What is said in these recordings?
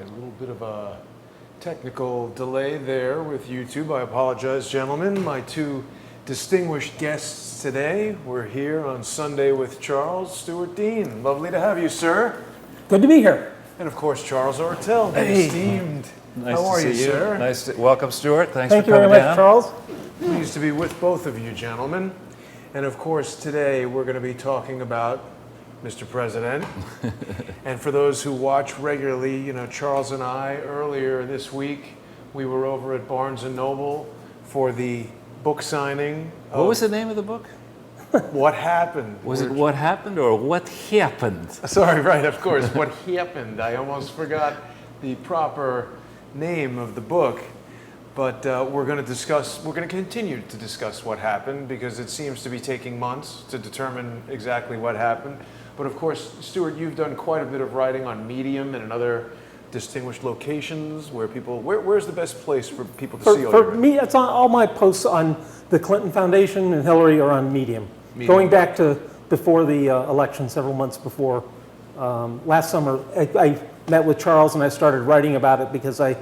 right, a little bit of a technical delay there with YouTube. I apologize, gentlemen. My two distinguished guests today. We're here on Sunday with Charles Stuart Dean. Lovely to have you, sir. Good to be here. And of course, Charles Ortel, Hey. esteemed. Nice How to are see you, sir? Nice to welcome, Stuart. Thanks Thank for you very coming much, down. Charles. Pleased to be with both of you, gentlemen. And of course, today we're going to be talking about Mr. President. And for those who watch regularly, you know, Charles and I, earlier this week, we were over at Barnes & Noble for the book signing. What was the name of the book? What Happened? Was it What Happened or What Happened? Sorry, right, of course. What Happened? I almost forgot the proper name of the book. But we're going to continue to discuss what happened because it seems to be taking months to determine exactly what happened. But of course, Stuart, you've done quite a bit of writing on Medium and in other distinguished locations where people, where's the best place for people to see all your For me, it's on all my posts on the Clinton Foundation and Hillary are on Medium. Going back to before the election, several months before. Last summer, I met with Charles and I started writing about it because I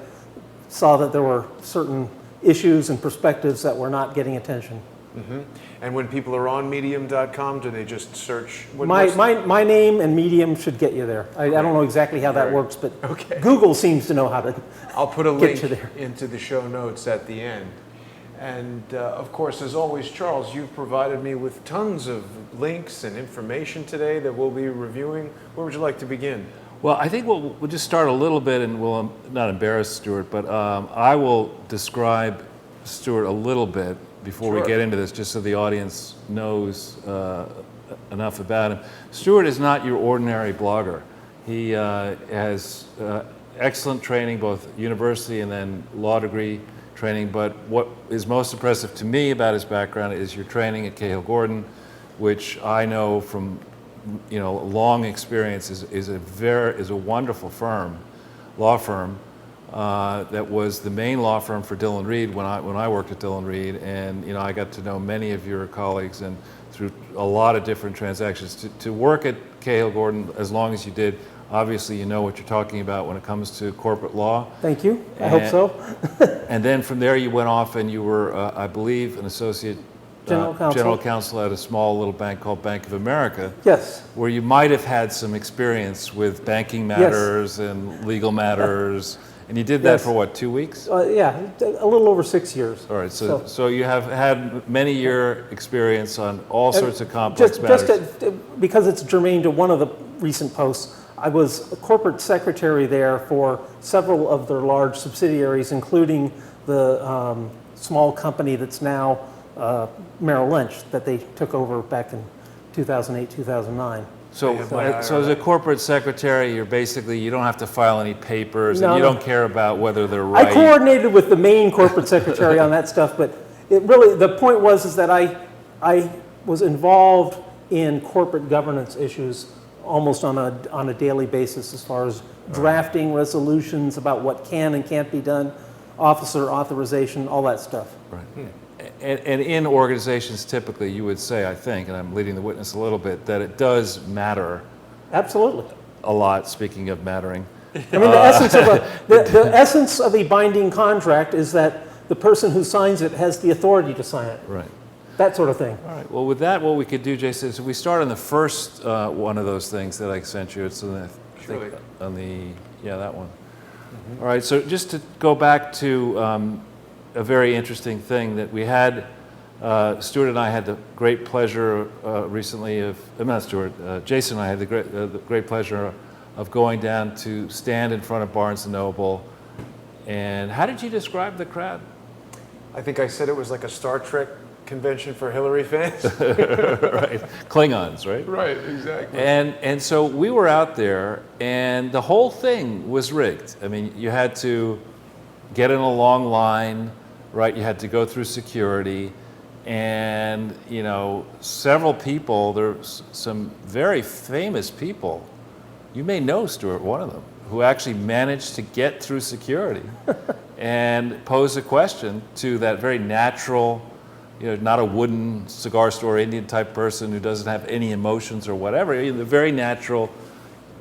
saw that there were certain issues and perspectives that were not getting attention. Mm-hmm. And when people are on Medium.com, do they just search? My name and Medium should get you there. I don't know exactly how that works, but okay. Google seems to know how to I'll put a link you there. into the show notes at the end. And of course, as always, Charles, you've provided me with tons of links and information today that we'll be reviewing. Where would you like to begin? Well, I think we'll just start a little bit and we'll not embarrass Stuart, but I will describe Stuart a little bit before we get into this, just so the audience knows enough about him. Stuart is not your ordinary blogger. He has excellent training, both university and then law degree training, but what is most impressive to me about his background is your training at Cahill Gordon, which I know from long experience is a wonderful law firm that was the main law firm for Dillon Reed when I worked at Dillon Reed, and I got to know many of your colleagues and through a lot of different transactions. To work at Cahill Gordon as long as you did, obviously you know what you're talking about when it comes to corporate law. Thank you. I hope so. And then from there you went off and you were, I believe, an associate General Counsel at a small little bank called Bank of America. Yes. Where you might have had some experience with banking matters and legal matters. And you did that for what, 2 weeks? Yeah, a little over 6 years. All right, so you have had many year experience on all sorts of complex matters. Because it's germane to one of the recent posts, I was a corporate secretary there for several of their large subsidiaries, including the small company that's now Merrill Lynch that they took over back in 2008, 2009. So as a corporate secretary, you don't have to file any papers, and you don't care about whether they're right. I coordinated with the main corporate secretary on that stuff, but the point was that I was involved in corporate governance issues almost on a daily basis, as far as drafting resolutions about what can and can't be done, officer authorization, all that stuff. Right. And in organizations, typically, you would say, I think, and I'm leading the witness a little bit, that it does matter. Absolutely. A lot, speaking of mattering. I mean, the essence of a binding contract is that the person who signs it has the authority to sign it. Right. That sort of thing. All right. Well, with that, what we could do, Jason, is we start on the first one of those things that I sent you. It's on that one. Mm-hmm. All right. So just to go back to a very interesting thing that we had, Stuart and I had the great pleasure recently Jason and I had the great pleasure of going down to stand in front of Barnes & Noble. And how did you describe the crowd? I think I said it was like a Star Trek convention for Hillary fans. Right. Klingons, right? Right, exactly. And so we were out there, and the whole thing was rigged. I mean, you had to get in a long line, right? You had to go through security, and several people. There's some very famous people. You may know Stuart, one of them, who actually managed to get through security and pose a question to that very natural, not a wooden cigar store Indian type person who doesn't have any emotions or whatever. The very natural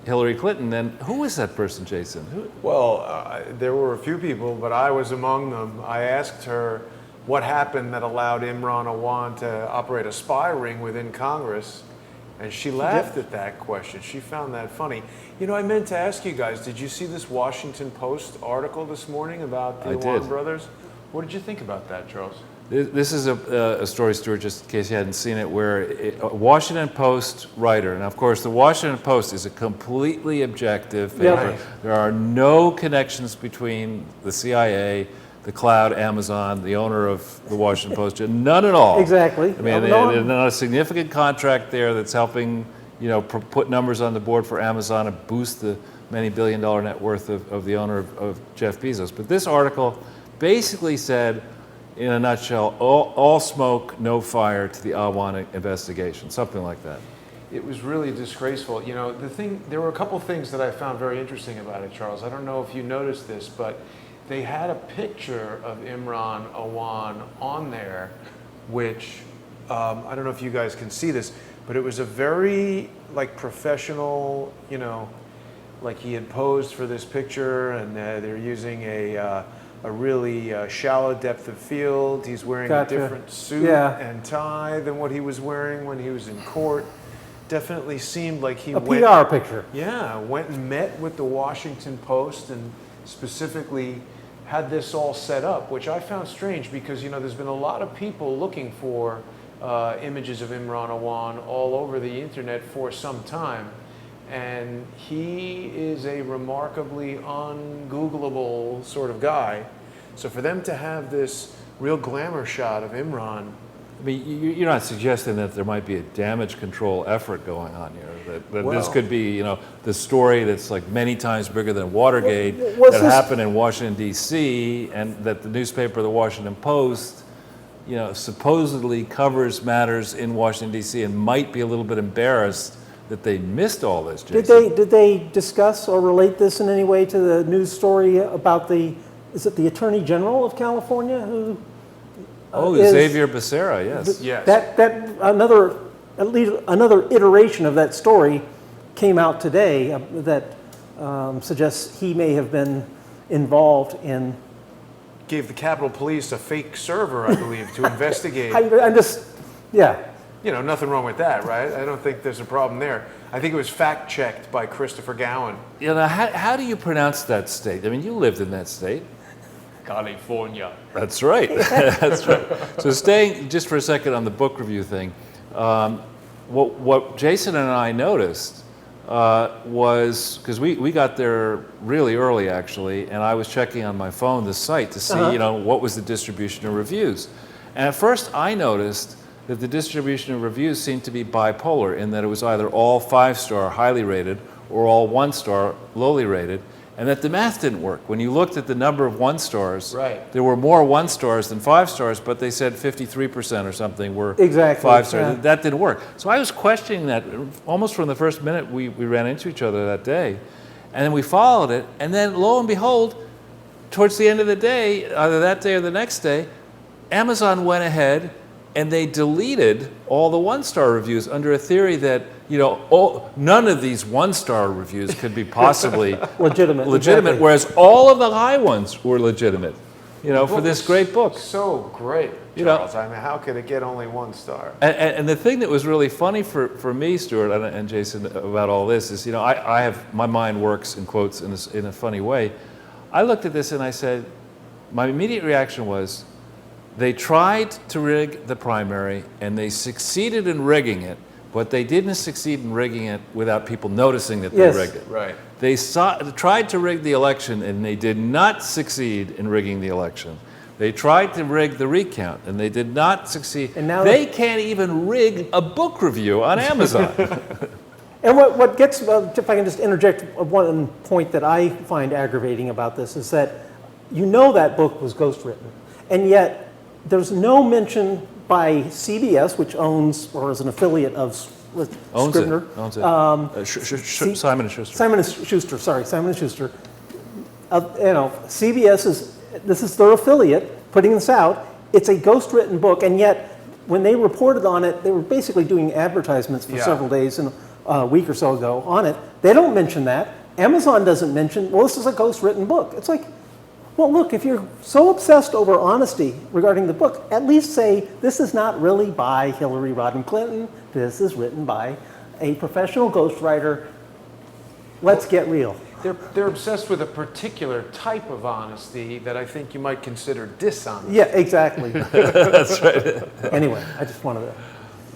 Hillary Clinton, then who is that person, Jason? Well, there were a few people, but I was among them. I asked her what happened that allowed Imran Awan to operate a spy ring within Congress, and she laughed at that question. She found that funny. You know, I meant to ask you guys, did you see this Washington Post article this morning about the Awan brothers? What did you think about that, Charles? This is a story, Stuart, just in case you hadn't seen it, where a Washington Post writer, and of course the Washington Post is a completely objective paper. Yeah. There are no connections between the CIA, the cloud, Amazon, the owner of the Washington Post, none at all. Exactly. I mean, there's not a significant contract there that's helping, you know, put numbers on the board for Amazon and boost the many billion-dollar net worth of the owner of Jeff Bezos. But this article basically said, in a nutshell, all smoke, no fire to the Awan investigation, something like that. It was really disgraceful. You know, there were a couple things that I found very interesting about it, Charles. I don't know if you noticed this, but they had a picture of Imran Awan on there, which, I don't know if you guys can see this, but it was a very, like, professional, you know, like he had posed for this picture, and they're using a really shallow depth of field. He's wearing a different suit and tie than what he was wearing when he was in court. Definitely seemed like he went... A PR picture. Yeah, went and met with the Washington Post and specifically had this all set up, which I found strange because, you know, there's been a lot of people looking for images of Imran Awan all over the internet for some time. And he is a remarkably ungoogleable sort of guy. So for them to have this real glamour shot of Imran... I mean, you're not suggesting that there might be a damage control effort going on here, that this could be, you know, the story that's like many times bigger than Watergate that happened in Washington, D.C., and that the newspaper, the Washington Post, you know, supposedly covers matters in Washington, D.C. and might be a little bit embarrassed that they missed all this, Jason. Did they discuss or relate this in any way to the news story about is it the Attorney General of California who... Xavier Becerra, yes. That another iteration of that story came out today that suggests he may have been involved in... Gave the Capitol Police a fake server, I believe, to investigate. You know, nothing wrong with that, right? I don't think there's a problem there. I think it was fact-checked by Christopher Gowan. You know, how do you pronounce that state? I mean, you lived in that state. California. That's right. That's right. So staying just for a second on the book review thing, what Jason and I noticed was, because we got there really early actually, and I was checking on my phone the site to see, you know, what was the distribution of reviews. And at first I noticed that the distribution of reviews seemed to be bipolar in that it was either all 5-star, highly rated, or all 1-star, lowly rated, and that the math didn't work. When you looked at the number of 1-stars, there were more 1-stars than 5-stars, but they said 53% or something were 5-stars. Yeah. That didn't work. So I was questioning that almost from the first minute we ran into each other that day. And then we followed it, and then lo and behold, towards the end of the day, either that day or the next day, Amazon went ahead and they deleted all the 1-star reviews under a theory that, you know, none of these 1-star reviews could be possibly legitimate, exactly. Whereas all of the high ones were legitimate, you know, for this great book. So great, Charles. I mean, how could it get only 1 star? And the thing that was really funny for me, Stuart, and Jason, about all this is, you know, I have, my mind works in quotes in a funny way. I looked at this and I said, my immediate reaction was, they tried to rig the primary and they succeeded in rigging it, but they didn't succeed in rigging it without people noticing that they rigged it. Right. They tried to rig the election and they did not succeed in rigging the election. They tried to rig the recount and they did not succeed. And now they can't even rig a book review on Amazon. And what gets, if I can just interject one point that I find aggravating about this is that you know that book was ghostwritten, and yet there's no mention by CBS, which owns or is an affiliate of Scribner. Owns it. Simon & Schuster. Simon & Schuster, sorry, Simon & Schuster. You know, CBS this is their affiliate putting this out. It's a ghostwritten book, and yet when they reported on it, they were basically doing advertisements for several days and a week or so ago on it. They don't mention that. Amazon doesn't mention, well, this is a ghost-written book. It's like, well, look, if you're so obsessed over honesty regarding the book, at least say, this is not really by Hillary Rodham Clinton. This is written by a professional ghostwriter. Let's get real. They're obsessed with a particular type of honesty that I think you might consider dishonest. Yeah, exactly. That's right. Anyway, I just wanted to...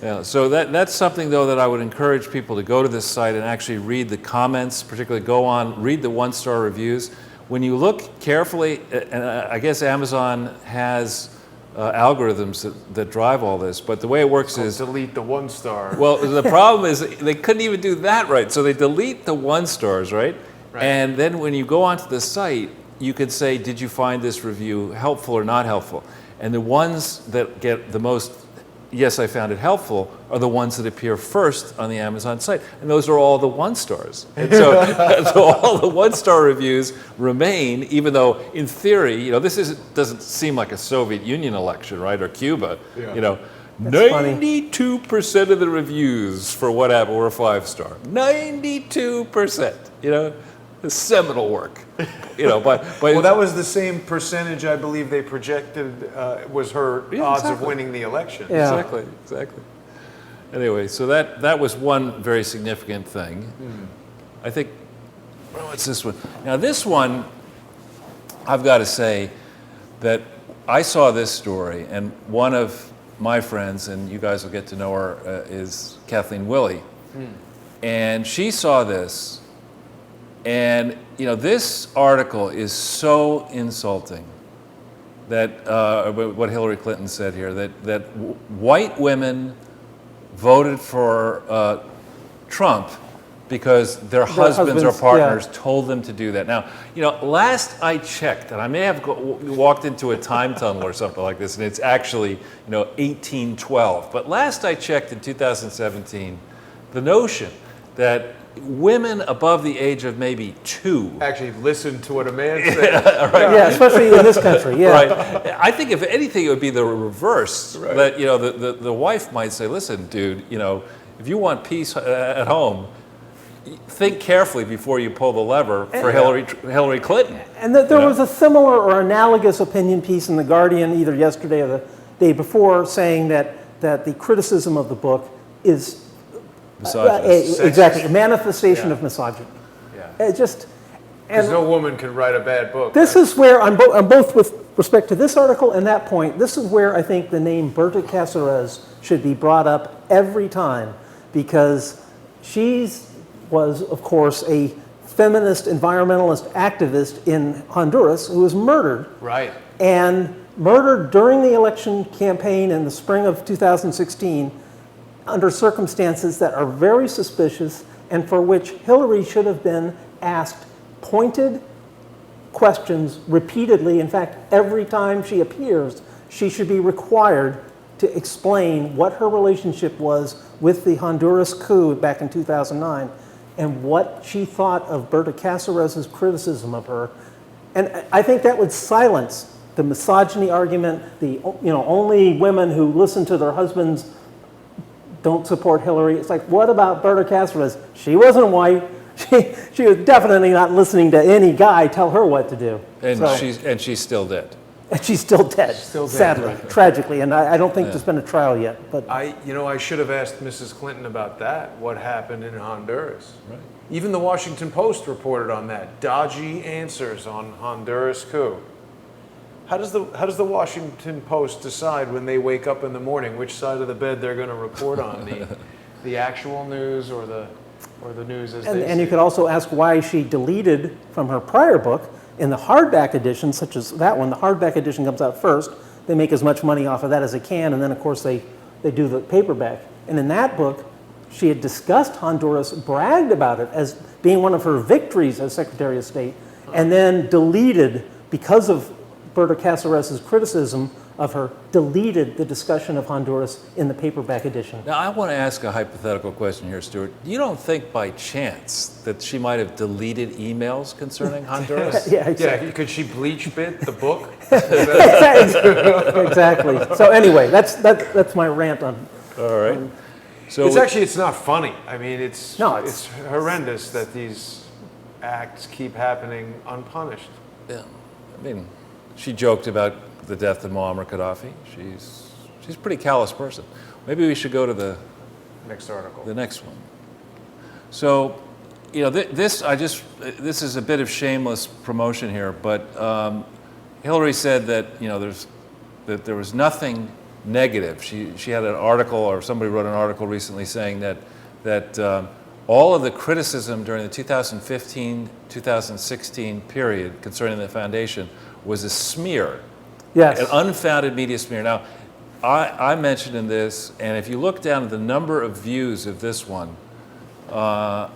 Yeah, so that's something, though, that I would encourage people to go to this site and actually read the comments, particularly read the one-star reviews. When you look carefully, and I guess Amazon has algorithms that drive all this, but the way it works is... delete the 1-star. Well, the problem is they couldn't even do that right. So they delete the 1-stars, right? Right. And then when you go onto the site, you could say, did you find this review helpful or not helpful? And the ones that get the most, yes, I found it helpful, are the ones that appear first on the Amazon site. And those are all the 1-stars. And so all the 1-star reviews remain, even though in theory, this doesn't seem like a Soviet Union election, right? Or Cuba, That's 92% of the reviews for whatever were 5-star. 92%, the seminal work, Well, that was the same percentage I believe they projected was her odds of exactly. winning the election. Yeah. Exactly. Anyway, so that was one very significant thing. I think, what's this one? Now this one, I've got to say that I saw this story, and one of my friends, and you guys will get to know her, is Kathleen Willey. And she saw this, and this article is so insulting that what Hillary Clinton said here, that white women voted for Trump because their husbands or partners told them to do that. Now, last I checked, and I may have walked into a time tunnel or something like this, and it's actually 1812. But last I checked in 2017, the notion that women above the age of maybe 2 Actually, listen to what a man said. Yeah, especially in this country, yeah. Right. I think if anything, it would be the reverse. Right. That the wife might say, "Listen, dude, if you want peace at home, think carefully before you pull the lever for Hillary Clinton." And that there was a similar or analogous opinion piece in The Guardian either yesterday or the day before saying that the criticism of the book is exactly a manifestation of misogyny. Yeah. It just... Because no woman can write a bad book. This is where, on both with respect to this article and that point, this is where I think the name Berta Cáceres should be brought up every time, because she was, of course, a feminist environmentalist activist in Honduras who was murdered. Right. And murdered during the election campaign in the spring of 2016 under circumstances that are very suspicious and for which Hillary should have been asked pointed questions repeatedly. In fact, every time she appears, she should be required to explain what her relationship was with the Honduras coup back in 2009 and what she thought of Berta Cáceres' criticism of her. And I think that would silence the misogyny argument, the only women who listen to their husbands don't support Hillary. It's like, what about Berta Cáceres? She wasn't white. She was definitely not listening to any guy tell her what to do. And she's still dead. And she's still dead, sadly, right. Tragically. And I don't think there's been a trial yet. But I should have asked Mrs. Clinton about that, what happened in Honduras. Right. Even the Washington Post reported on that. Dodgy answers on Honduras coup. How does the Washington Post decide when they wake up in the morning which side of the bed they're going to report on, the actual news or the news as they see and you could also ask why she deleted from her prior book in the hardback edition, such as that one. The hardback edition comes out first. They make as much money off of that as they can, and then of course they do the paperback. And in that book, she had discussed Honduras, bragged about it as being one of her victories as Secretary of State, and then deleted because of Berta Cáceres' criticism of her, deleted the discussion of Honduras in the paperback edition. Now, I want to ask a hypothetical question here, Stuart. You don't think by chance that she might have deleted emails concerning Honduras? Yeah, exactly. Yeah, could she bleach bit the book? Exactly. So anyway, that's my rant on. All right. So it's not funny. I mean, it's No, it's horrendous that these acts keep happening unpunished. yeah, I mean, she joked about the death of Muammar Gaddafi. She's a pretty callous person. Maybe we should go to the Next article. next one. So, you know, this is a bit of shameless promotion here, but Hillary said that, you know, that there was nothing negative. She had an article, or somebody wrote an article recently saying that all of the criticism during the 2015-2016 period concerning the foundation was a smear, Yes. an unfounded media smear. Now, I mentioned in this, and if you look down at the number of views of this one, you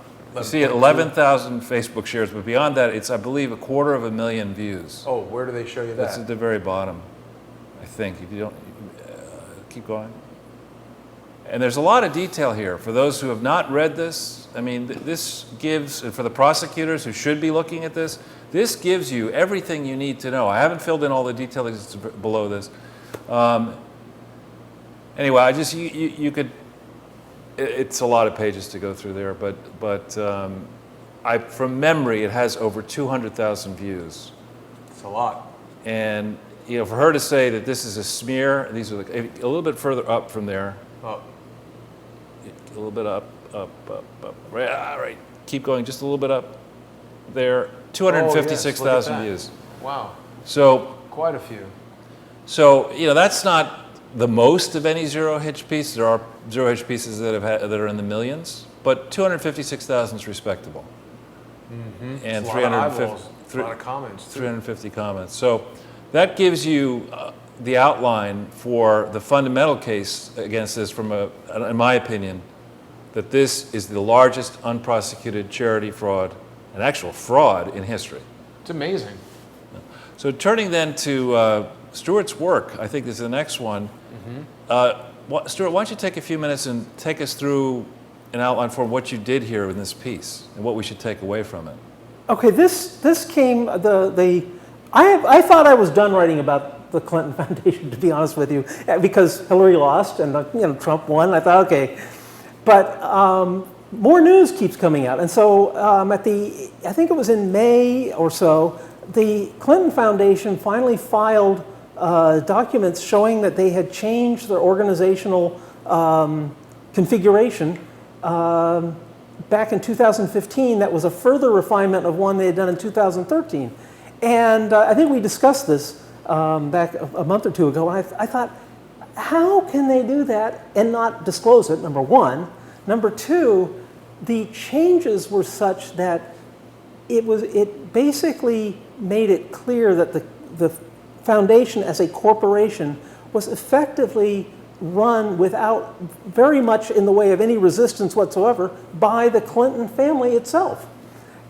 see 11,000 Facebook shares, but beyond that, it's, I believe, 250,000 views. Oh, where do they show you that? That's at the very bottom, I think. If you don't, keep going. And there's a lot of detail here. For those who have not read this, I mean, this gives, and for the prosecutors who should be looking at this gives you everything you need to know. I haven't filled in all the detail that's below this. Anyway, you could, it's a lot of pages to go through there, but from memory, it has over 200,000 views. It's a lot. And, you know, for her to say that this is a smear, these are a little bit further up from there. Oh, A little bit up. Right, all right. Keep going, just a little bit up there. 256,000 Oh, yes, views. wow. So, Quite a few. you know, that's not the most of any zero-hitch piece. There are zero-hitch pieces that are in the millions, but 256,000 is respectable. Mm-hmm. And It's a lot of eyeballs, a 350, lot of comments, too. 350 comments. So that gives you the outline for the fundamental case against this in my opinion, that this is the largest unprosecuted charity fraud, an actual fraud in history. It's amazing. So turning then to Stuart's work, I think this is the next one. Stuart, why don't you take a few minutes and take us through an outline for what you did here in this piece and what we should take away from it. Okay, this came, I thought I was done writing about the Clinton Foundation, to be honest with you, because Hillary lost and Trump won. I thought, okay. But more news keeps coming out. And so I think it was in May or so, the Clinton Foundation finally filed documents showing that they had changed their organizational configuration back in 2015. That was a further refinement of one they had done in 2013. And I think we discussed this back a month or two ago. And I thought, how can they do that and not disclose it, number one? Number two, the changes were such that it basically made it clear that the foundation as a corporation was effectively run without very much in the way of any resistance whatsoever by the Clinton family itself.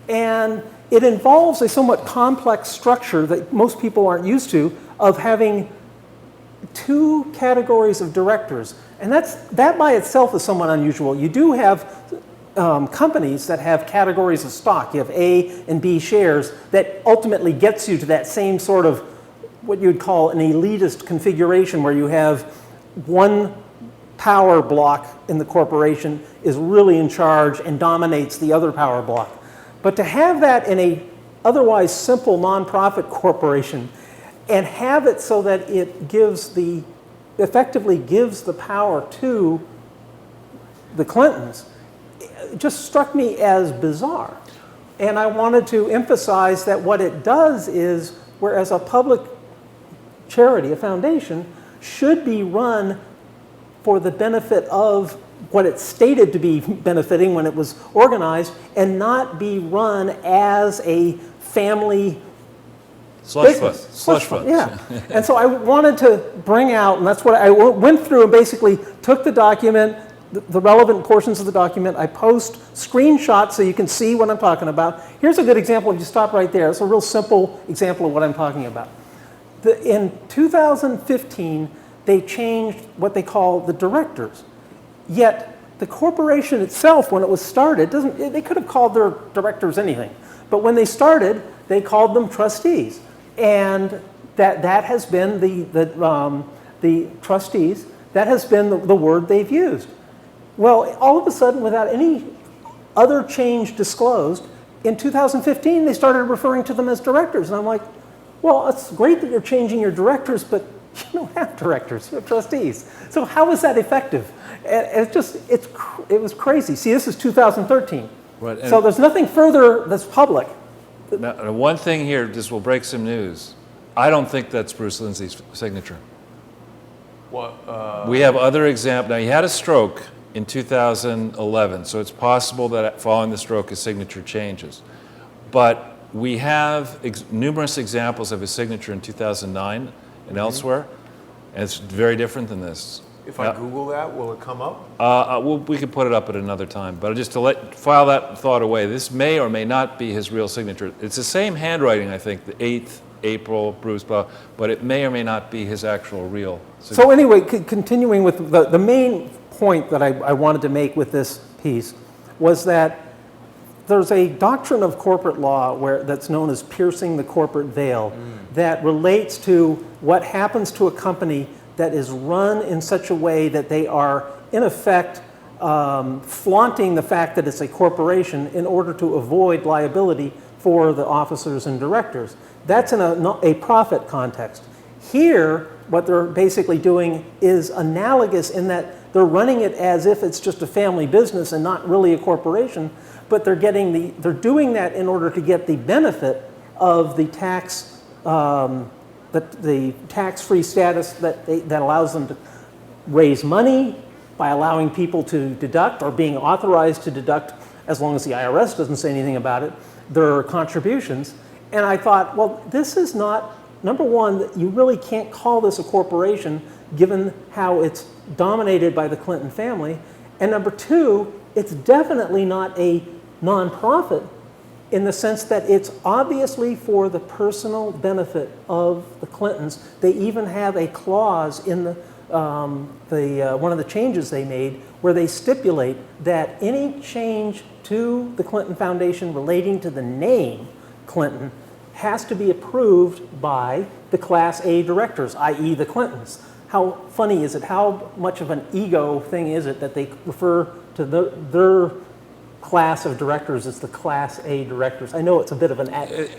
And it involves a somewhat complex structure that most people aren't used to, of having two categories of directors. And that by itself is somewhat unusual. You do have companies that have categories of stock. You have A and B shares that ultimately gets you to that same sort of what you'd call an elitist configuration, where you have one power block in the corporation is really in charge and dominates the other power block. But to have that in a otherwise simple nonprofit corporation and have it so that it effectively gives the power to the Clintons, it just struck me as bizarre. And I wanted to emphasize that what it does is, whereas a public charity, a foundation, should be run for the benefit of what it's stated to be benefiting when it was organized, and not be run as a family Slush fund. Yeah. And so I wanted to bring out, and that's what I went through and basically took the document, the relevant portions of the document. I post screenshots so you can see what I'm talking about. Here's a good example. If you stop right there, it's a real simple example of what I'm talking about. In 2015, they changed what they call the directors. Yet the corporation itself, when it was started, they could have called their directors anything. But when they started, they called them trustees. And that has been the trustees, that has been the word they've used. Well, all of a sudden, without any other change disclosed, in 2015, they started referring to them as directors. And I'm like, well, it's great that you're changing your directors, but you don't have directors, you have trustees. So how is that effective? And it was crazy. See, this is 2013. Right, so there's nothing further that's public. Now, one thing here, this will break some news. I don't think that's Bruce Lindsay's signature. What? We have other examples. Now, he had a stroke in 2011, so it's possible that following the stroke, his signature changes. But we have numerous examples of his signature in 2009 and elsewhere, and it's very different than this. If I Google that, will it come up? We can put it up at another time, but just to file that thought away, this may or may not be his real signature. It's the same handwriting, I think, the 8th, April, Bruce, but it may or may not be his actual real signature. So anyway, continuing with the main point that I wanted to make with this piece was that there's a doctrine of corporate law that's known as piercing the corporate veil that relates to what happens to a company that is run in such a way that they are, in effect, flaunting the fact that it's a corporation in order to avoid liability for the officers and directors. That's in a profit context. Here, what they're basically doing is analogous in that they're running it as if it's just a family business and not really a corporation, but they're doing that in order to get the benefit of the tax the tax-free status that allows them to raise money by allowing people to deduct or being authorized to deduct, as long as the IRS doesn't say anything about it, their contributions. And I thought, well, this is not, number one, you really can't call this a corporation given how it's dominated by the Clinton family. And number two, it's definitely not a nonprofit in the sense that it's obviously for the personal benefit of the Clintons. They even have a clause in one of the changes they made where they stipulate that any change to the Clinton Foundation relating to the name Clinton has to be approved by the Class A directors, i.e. the Clintons. How funny is it? How much of an ego thing is it that they refer to their class of directors as the Class A directors? I know it's a bit of an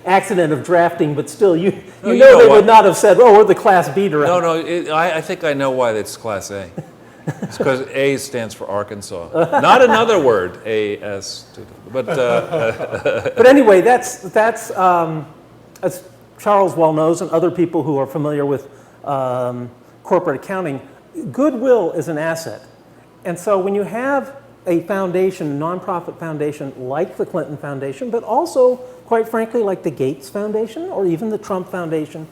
accident of drafting, but still, you know they would not have said, oh, we're the Class B directors. I think I know why it's Class A. It's because A stands for Arkansas. Not another word, A-S. But anyway, that's as Charles well knows, and other people who are familiar with corporate accounting, goodwill is an asset. And so when you have a foundation, nonprofit foundation like the Clinton Foundation, but also, quite frankly, like the Gates Foundation or even the Trump Foundation,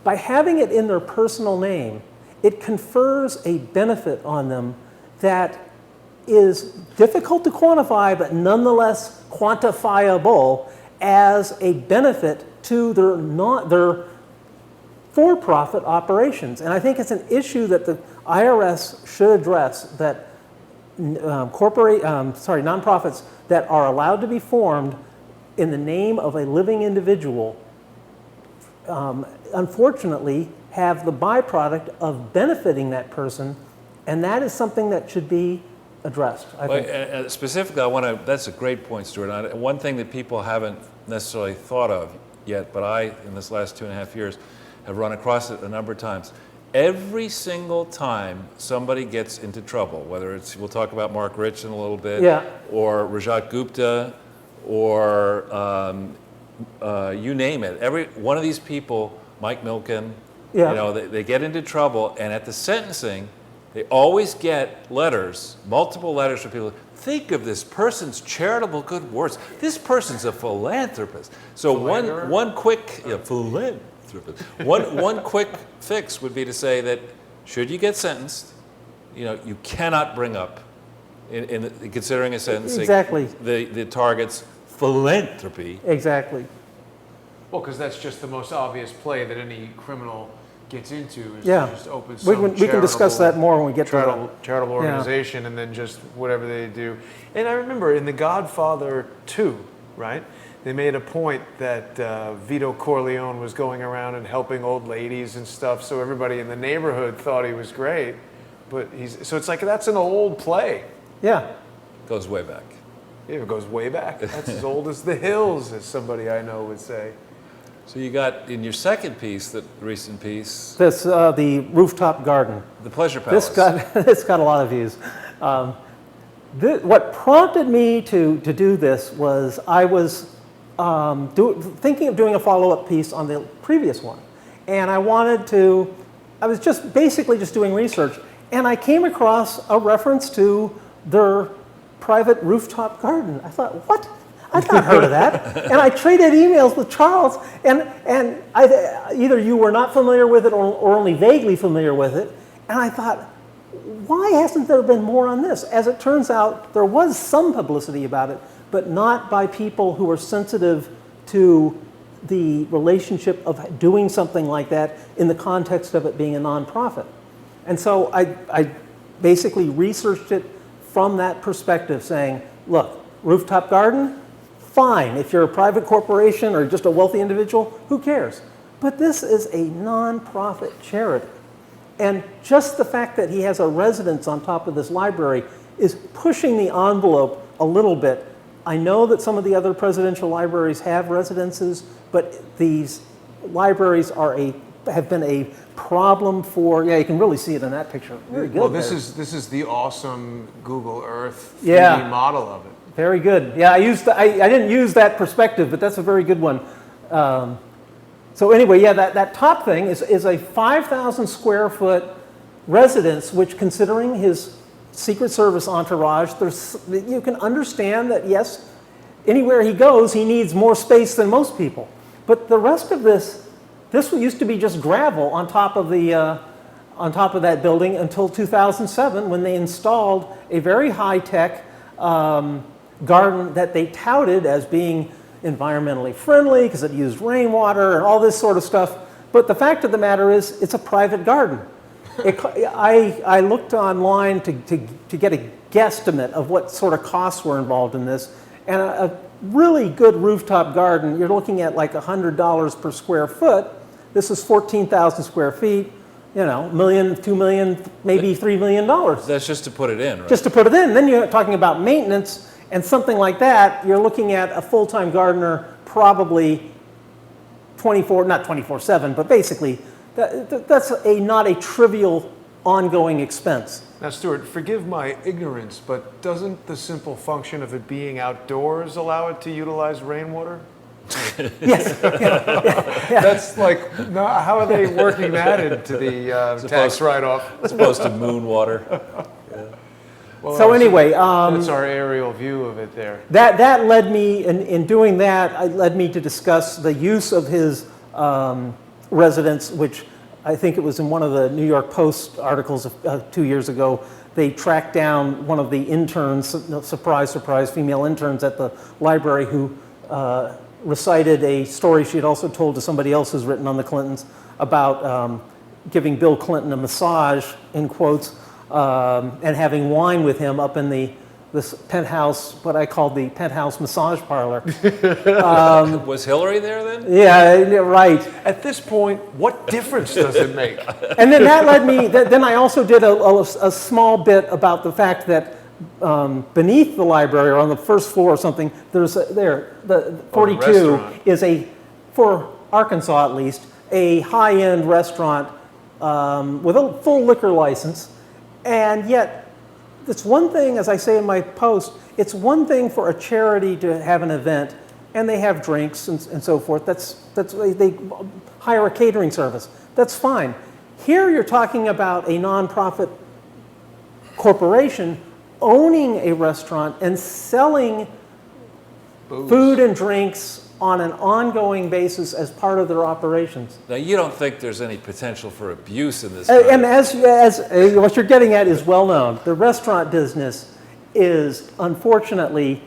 by having it in their personal name, it confers a benefit on them that is difficult to quantify, but nonetheless quantifiable as a benefit to their for-profit operations. And I think it's an issue that the IRS should address, that nonprofits that are allowed to be formed in the name of a living individual, unfortunately, have the byproduct of benefiting that person, and that is something that should be addressed, I think. Specifically, that's a great point, Stuart. One thing that people haven't necessarily thought of yet, but I, in this last 2.5 years, have run across it a number of times. Every single time somebody gets into trouble, whether it's, we'll talk about Mark Rich in a little bit, or Rajat Gupta, or you name it. Every one of these people, Mike Milken, they get into trouble, and at the sentencing, they always get letters, multiple letters from people. Think of this person's charitable good works. This person's a philanthropist. So one quick philanthropist. One quick fix would be to say that should you get sentenced, you cannot bring up in considering a sentencing the target's philanthropy. Exactly. Well, because that's just the most obvious play that any criminal gets into is to just open we can discuss that more when we get to charitable organization and then just whatever they do. And I remember in The Godfather 2, right? They made a point that Vito Corleone was going around and helping old ladies and stuff, so everybody in the neighborhood thought he was great. But so it's like that's an old play. Yeah. Goes way back. Yeah, it goes way back. That's as old as the hills, as somebody I know would say. So you got in your second piece, the recent piece, This, the rooftop garden. the Pleasure Palace. This got a lot of views. What prompted me to do this was I was thinking of doing a follow-up piece on the previous one. And I was just basically just doing research. And I came across a reference to their private rooftop garden. I thought, what? I've not heard of that. And I traded emails with Charles, and either you were not familiar with it or only vaguely familiar with it. And I thought, why hasn't there been more on this? As it turns out, there was some publicity about it, but not by people who are sensitive to the relationship of doing something like that in the context of it being a nonprofit. And so I basically researched it from that perspective, saying, look, rooftop garden, fine. If you're a private corporation or just a wealthy individual, who cares? But this is a nonprofit charity. And just the fact that he has a residence on top of this library is pushing the envelope a little bit. I know that some of the other presidential libraries have residences, but these libraries have been a problem for, yeah, you can really see it in that picture. Very good. Well, this is the awesome Google Earth 3D Yeah. model of it. Very good. Yeah, I didn't use that perspective, but that's a very good one. So anyway, yeah, that top thing is a 5,000 square foot residence, which, considering his Secret Service entourage, you can understand that, yes, anywhere he goes, he needs more space than most people. But the rest of this used to be just gravel on top of that building until 2007, when they installed a very high-tech garden that they touted as being environmentally friendly because it used rainwater and all this sort of stuff. But the fact of the matter is, it's a private garden. I looked online to get a guesstimate of what sort of costs were involved in this, and a really good rooftop garden, you're looking at like $100 per square foot. This is 14,000 square feet, $1 million, $2 million, maybe $3 million. That's just to put it in, right? Just to put it in. Then you're talking about maintenance and something like that. You're looking at a full-time gardener probably not 24/7, but basically that's not a trivial ongoing expense. Now, Stuart, forgive my ignorance, but doesn't the simple function of it being outdoors allow it to utilize rainwater? Yes. That's like, no, how are they working that into the tax write-off? As opposed to moon water. Well, So anyway, that's our aerial view of it there. that led me, in doing that, it led me to discuss the use of his residence, which I think it was in one of the New York Post articles 2 years ago. They tracked down one of the interns, surprise, surprise, female interns at the library, who recited a story she had also told to somebody else who's written on the Clintons about giving Bill Clinton a massage, in quotes, and having wine with him up in this penthouse, what I called the penthouse massage parlor. Was Hillary there then? Yeah, right. At this point, what difference does it make? And then that led me, then I also did a small bit about the fact that beneath the library, or on the first floor or something, the 42 restaurant. is for Arkansas at least, a high-end restaurant with a full liquor license. And yet, it's one thing, as I say in my post, it's one thing for a charity to have an event, and they have drinks and so forth. They hire a catering service. That's fine. Here you're talking about a nonprofit corporation owning a restaurant and selling Booze. food and drinks on an ongoing basis as part of their operations. Now, you don't think there's any potential for abuse in this? And as what you're getting at is well known. The restaurant business is unfortunately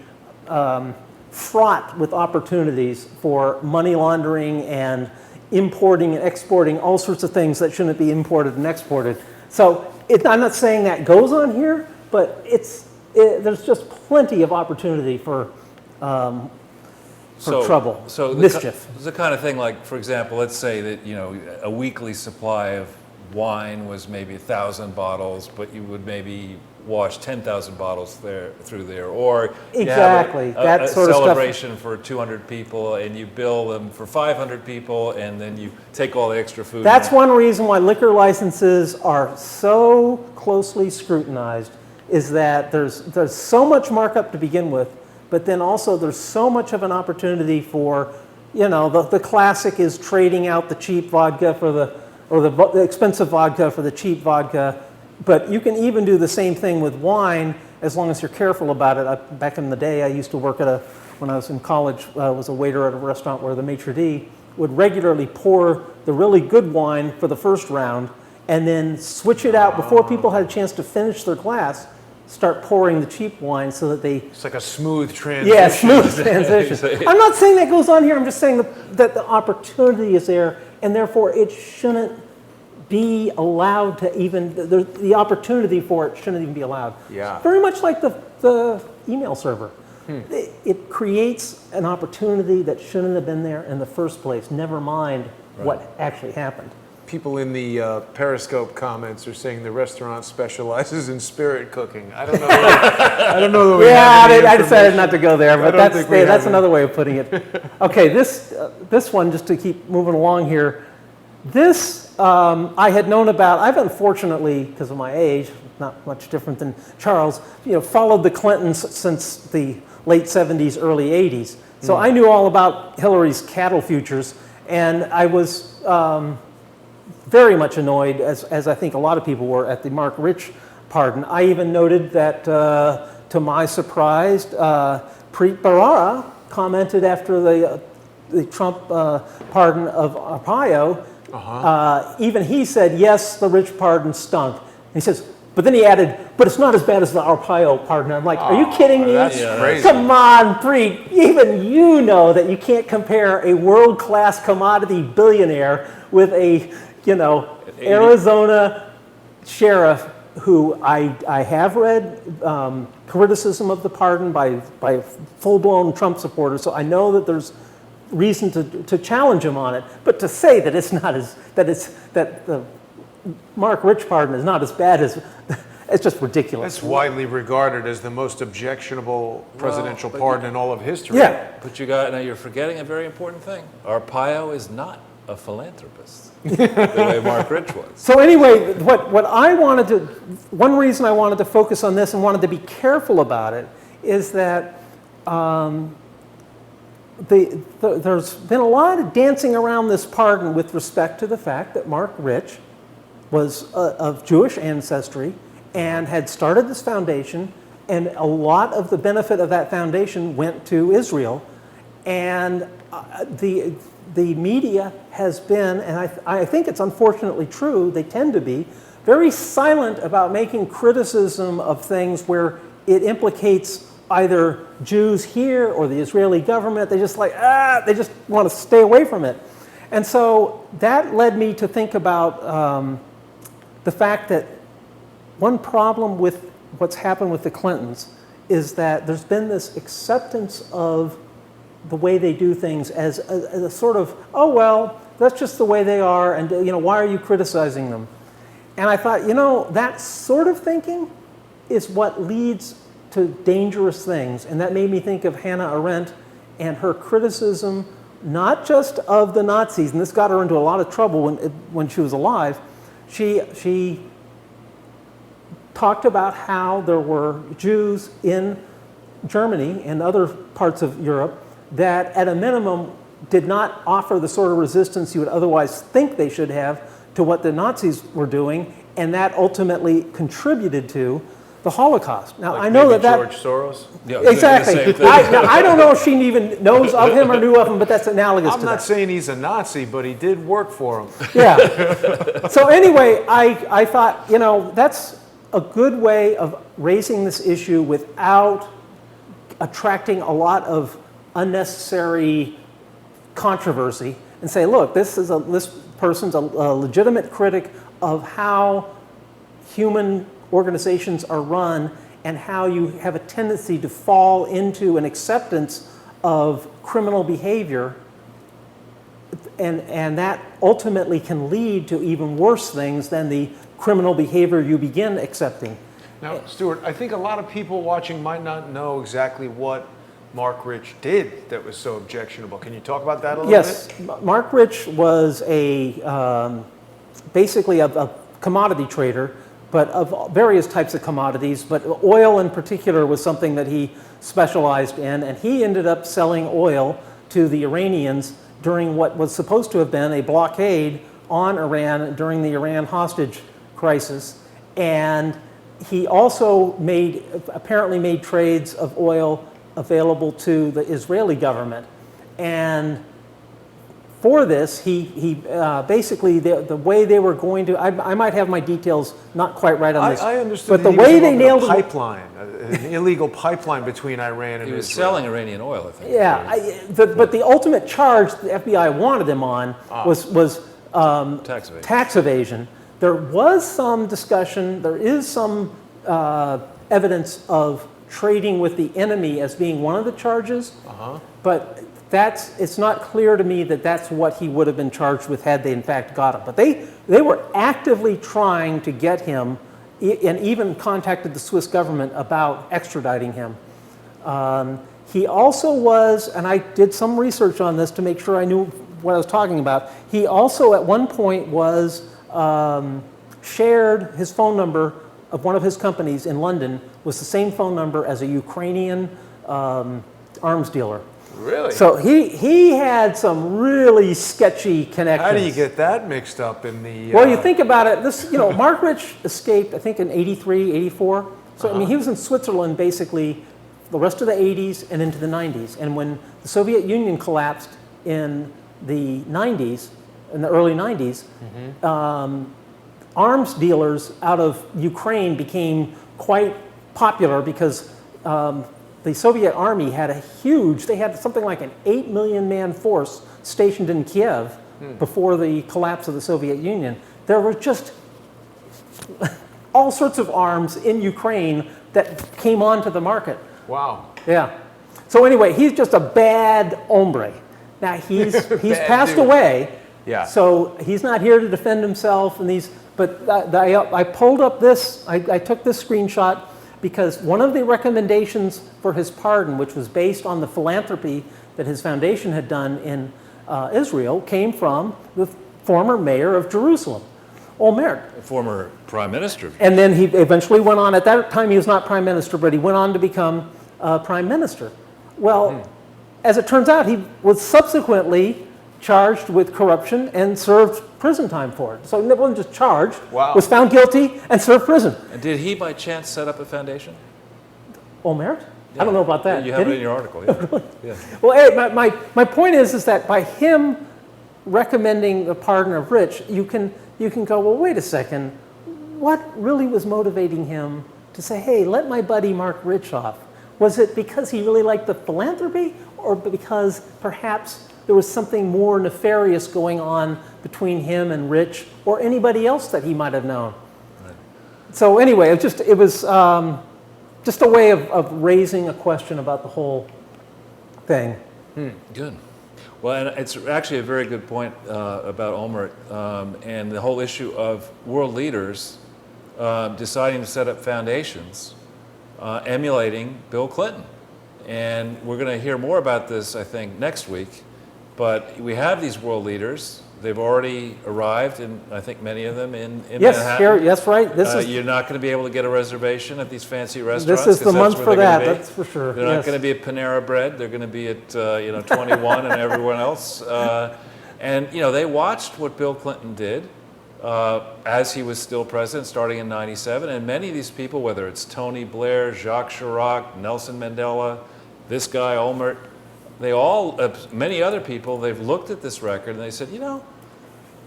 fraught with opportunities for money laundering and importing and exporting all sorts of things that shouldn't be imported and exported. So I'm not saying that goes on here, but there's just plenty of opportunity for trouble, mischief. It's the kind of thing, like, for example, let's say that a weekly supply of wine was maybe 1,000 bottles, but you would maybe wash 10,000 bottles through there, or Exactly, you have that a sort of stuff. celebration for 200 people, and you bill them for 500 people, and then you take all the extra food. That's one reason why liquor licenses are so closely scrutinized, is that there's so much markup to begin with, but then also there's so much of an opportunity for, the classic is trading out the cheap vodka for the expensive vodka for the cheap vodka. But you can even do the same thing with wine as long as you're careful about it. Back in the day, I used to work when I was in college, I was a waiter at a restaurant where the maitre d' would regularly pour the really good wine for the first round and then switch it out before people had a chance to finish their glass, start pouring the cheap wine so that they... It's like a smooth transition. Yeah, smooth transition. I'm not saying that goes on here. I'm just saying that the opportunity is there, and therefore it shouldn't be allowed to even... The opportunity for it shouldn't even be allowed. Yeah. It's very much like the email server. It creates an opportunity that shouldn't have been there in the first place, never mind what actually happened. People in the Periscope comments are saying the restaurant specializes in spirit cooking. I don't know. I don't know that we have any I decided not to go there, but that's have another way of putting it. Okay, this one, just to keep moving along here. This I had known about. I've unfortunately, because of my age, not much different than Charles, followed the Clintons since the late 70s, early 80s. So I knew all about Hillary's cattle futures, and I was very much annoyed, as I think a lot of people were, at the Mark Rich pardon. I even noted that, to my surprise, Preet Bharara commented after the Trump pardon of Arpaio. Even he said, yes, the Rich pardon stunk. And he says, but then he added, but it's not as bad as the Arpaio pardon. I'm like, are you kidding me? That's crazy. Come on, Preet. Even you know that you can't compare a world-class commodity billionaire with a Arizona sheriff who I have read criticism of the pardon by full-blown Trump supporters, so I know that there's reason to challenge him on it. But to say that that the Mark Rich pardon is not as bad as, it's just ridiculous. That's widely regarded as the most objectionable presidential pardon in all of history. Yeah. But now you're forgetting a very important thing. Arpaio is not a philanthropist the way Mark Rich was. So anyway, what I wanted to, one reason I wanted to focus on this and wanted to be careful about it is that there's been a lot of dancing around this pardon with respect to the fact that Mark Rich was of Jewish ancestry and had started this foundation, and a lot of the benefit of that foundation went to Israel. And the media has been, and I think it's unfortunately true, they tend to be, very silent about making criticism of things where it implicates either Jews here or the Israeli government. They just they just want to stay away from it. And so that led me to think about the fact that one problem with what's happened with the Clintons is that there's been this acceptance of the way they do things as a sort of, oh, well, that's just the way they are, and why are you criticizing them? And I thought, that sort of thinking is what leads to dangerous things. And that made me think of Hannah Arendt and her criticism, not just of the Nazis, and this got her into a lot of trouble when she was alive. She talked about how there were Jews in Germany and other parts of Europe that at a minimum did not offer the sort of resistance you would otherwise think they should have to what the Nazis were doing, and that ultimately contributed to the Holocaust. Now, like I know maybe that George Soros? Yeah, exactly. I don't know if she even knows of him or knew of him, but that's analogous to that. I'm not saying he's a Nazi, but he did work for him. Yeah. So anyway, I thought, that's a good way of raising this issue without attracting a lot of unnecessary controversy, and say, look, this person's a legitimate critic of how human organizations are run and how you have a tendency to fall into an acceptance of criminal behavior, and that ultimately can lead to even worse things than the criminal behavior you begin accepting. Now, Stuart, I think a lot of people watching might not know exactly what Mark Rich did that was so objectionable. Can you talk about that a little Yes, bit? Mark Rich was basically a commodity trader, but of various types of commodities, but oil in particular was something that he specialized in, and he ended up selling oil to the Iranians during what was supposed to have been a blockade on Iran during the Iran hostage crisis. And he also apparently made trades of oil available to the Israeli government. And for this, he basically, the way they were going to, I might have my details not quite right on this. I understood but that the way they nailed a it, pipeline, an illegal pipeline between Iran and He was Israel. selling Iranian oil, I think. yeah, but the ultimate charge the FBI wanted him on was Tax evasion. tax evasion. There was some discussion, there is some evidence of trading with the enemy as being one of the charges, but it's not clear to me that that's what he would have been charged with had they in fact got him. But they were actively trying to get him and even contacted the Swiss government about extraditing him. He also was, and I did some research on this to make sure I knew what I was talking about, he also at one point was shared his phone number of one of his companies in London was the same phone number as a Ukrainian arms dealer. Really? So he had some really sketchy connections. How do you get that mixed up in the... Well, you think about it, Mark Rich escaped, I think, in 83, 84. So, I mean, he was in Switzerland basically the rest of the 80s and into the 90s. And when the Soviet Union collapsed in the 90s, in the early 90s, arms dealers out of Ukraine became quite popular because the Soviet army had they had something like an 8 million man force stationed in Kiev before the collapse of the Soviet Union. There were just all sorts of arms in Ukraine that came onto the market. Wow. Yeah. So anyway, he's just a bad hombre. Now he's passed dude. away. Yeah. So he's not here to defend himself and these. But I pulled up this. I took this screenshot because one of the recommendations for his pardon, which was based on the philanthropy that his foundation had done in Israel, came from the former mayor of Jerusalem, Olmert. Former prime minister. And then he eventually went on, at that time he was not prime minister, but he went on to become prime minister. Well, as it turns out, he was subsequently charged with corruption and served prison time for it. So he wasn't just charged, was found guilty and served prison. And did he by chance set up a foundation? Olmert? I don't know about that. You have Did it in he? your article. Yeah. Really? Yeah. Well, hey, my point is that by him recommending the pardon of Rich, you can go, well, wait a second, what really was motivating him to say, hey, let my buddy Mark Rich off? Was it because he really liked the philanthropy, or because perhaps there was something more nefarious going on between him and Rich, or anybody else that he might have known? Right. So anyway, it was just a way of raising a question about the whole thing. Good. Well, and it's actually a very good point about Olmert and the whole issue of world leaders deciding to set up foundations, emulating Bill Clinton. And we're going to hear more about this, I think, next week. But we have these world leaders. They've already arrived, and I think many of them in Manhattan. Yes, right. You're not going to be able to get a reservation at these fancy restaurants. This is the month for that, gonna be. that's for sure. They're not going to be at Panera Bread. They're going to be at 21 and everyone else. And they watched what Bill Clinton did as he was still president, starting in '97. And many of these people, whether it's Tony Blair, Jacques Chirac, Nelson Mandela, this guy Olmert, they all, many other people, they've looked at this record and they said,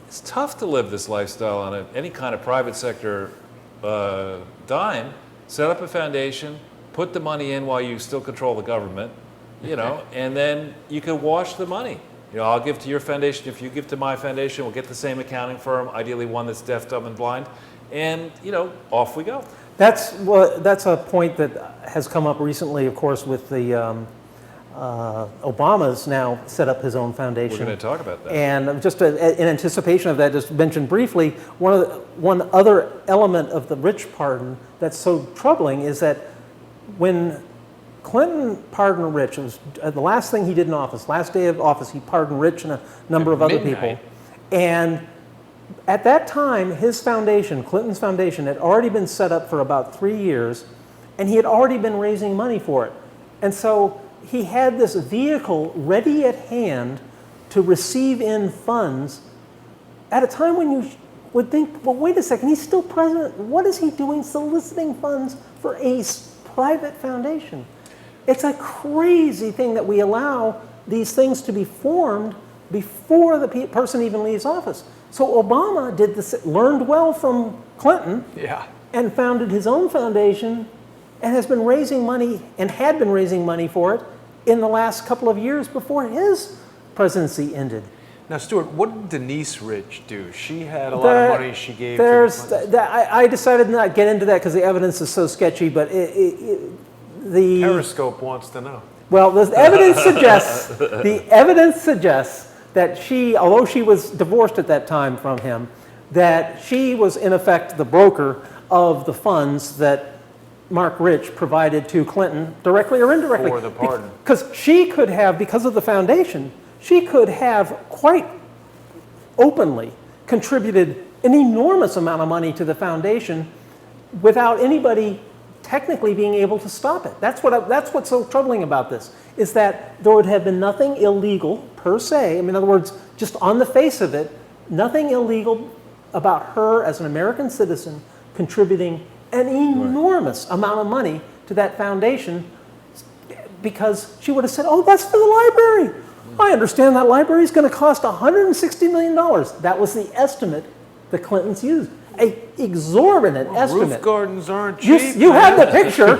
it's tough to live this lifestyle on any kind of private sector dime. Set up a foundation, put the money in while you still control the government, and then you can wash the money. I'll give to your foundation. If you give to my foundation, we'll get the same accounting firm, ideally one that's deaf, dumb, and blind, and off we go. That's a point that has come up recently, of course, with the Obama's now set up his own foundation. We're going to talk about that. And just in anticipation of that, just mentioned briefly, one other element of the Rich pardon that's so troubling is that when Clinton pardoned Rich, it was the last thing he did in office, last day of office, he pardoned Rich and a number of other people. And at that time, his foundation, Clinton's foundation, had already been set up for about 3 years, and he had already been raising money for it. And so he had this vehicle ready at hand to receive in funds at a time when you would think, well, wait a second, he's still president. What is he doing soliciting funds for a private foundation? It's a crazy thing that we allow these things to be formed before the person even leaves office. So Obama did this, learned well from Clinton, and founded his own foundation, and has been raising money, and had been raising money for it in the last couple of years before his presidency ended. Now, Stuart, what did Denise Rich do? She had a lot of money she gave to the Clintons. I decided not to get into that because the evidence is so sketchy, but the Periscope wants to know. Well, the evidence suggests that she, although she was divorced at that time from him, that she was in effect the broker of the funds that Mark Rich provided to Clinton, directly or indirectly. For the pardon. Because she could have, because of the foundation, she could have quite openly contributed an enormous amount of money to the foundation without anybody technically being able to stop it. That's what's so troubling about this, is that there would have been nothing illegal per se. I mean, in other words, just on the face of it, nothing illegal about her as an American citizen contributing an enormous amount of money to that foundation, because she would have said, oh, that's for the library. I understand that library is going to cost $160 million. That was the estimate the Clintons used. An exorbitant estimate. Roof gardens aren't cheap. You have the picture.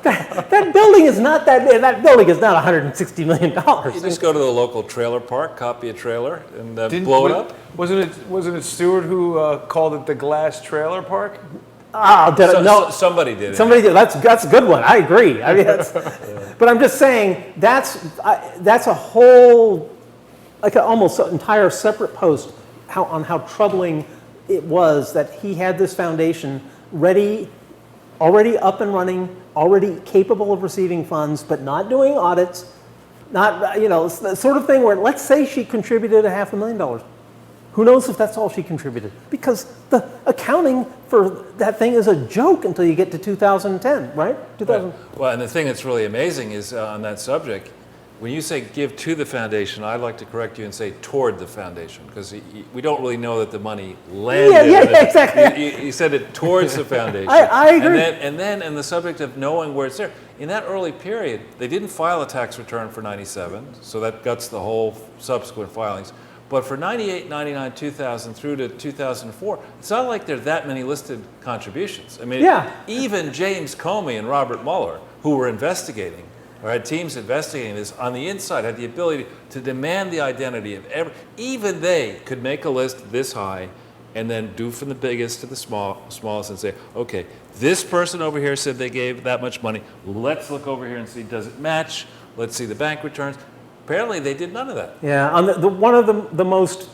that building is not that building is not $160 million. You just go to the local trailer park, copy a trailer, and blow it up. Wasn't it Stewart who called it the glass trailer park? No, somebody did it. Somebody did. That's a good one. I agree. I mean, but I'm just saying that's a whole, like almost an entire separate post on how troubling it was that he had this foundation ready, already up and running, already capable of receiving funds, but not doing audits, not, the sort of thing where, let's say she contributed $500,000. Who knows if that's all she contributed? Because the accounting for that thing is a joke until you get to 2010, right? Well, and the thing that's really amazing is on that subject, when you say give to the foundation, I'd like to correct you and say toward the foundation, because we don't really know that the money landed. Yeah, exactly. You said it towards the foundation. I agree. And then in the subject of knowing where it's there, in that early period, they didn't file a tax return for 97, so that guts the whole subsequent filings. But for 98, 99, 2000 through to 2004, it's not like there are that many listed contributions. I mean, even James Comey and Robert Mueller, who were investigating, or had teams investigating this, on the inside had the ability to demand the identity of even they could make a list this high and then do from the biggest to the smallest and say, okay, this person over here said they gave that much money. Let's look over here and see, does it match? Let's see the bank returns. Apparently, they did none of that. Yeah, on one of the most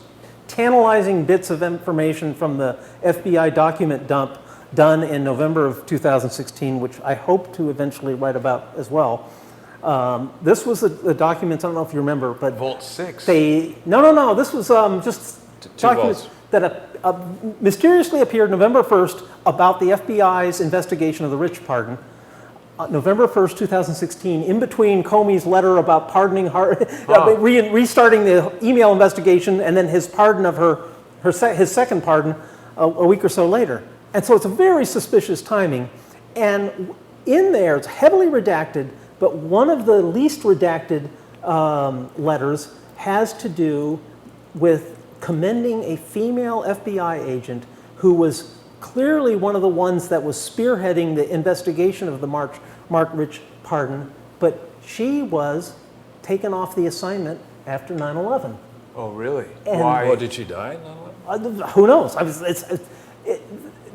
tantalizing bits of information from the FBI document dump done in November of 2016, which I hope to eventually write about as well. This was the documents, I don't know if you remember, but Vault 6. No. This was just documents that mysteriously appeared November 1st about the FBI's investigation of the Rich pardon. November 1st, 2016, in between Comey's letter about pardoning restarting the email investigation, and then his pardon of his second pardon a week or so later. And so it's a very suspicious timing. And in there, it's heavily redacted, but one of the least redacted letters has to do with commending a female FBI agent who was clearly one of the ones that was spearheading the investigation of the Mark Rich pardon, but she was taken off the assignment after 9/11. Oh, really? Why? Well, did she die in 9/11? Who knows?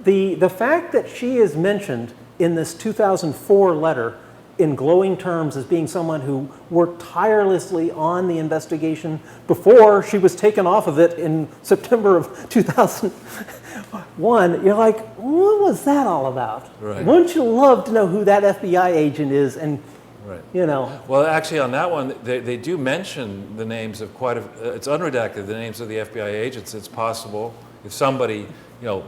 The fact that she is mentioned in this 2004 letter in glowing terms as being someone who worked tirelessly on the investigation before she was taken off of it in September of 2001. You're like, what was that all about? Right. Wouldn't you love to know who that FBI agent is? And Right. you know, Well, actually, on that one, they do mention the names of it's unredacted, the names of the FBI agents. It's possible if somebody,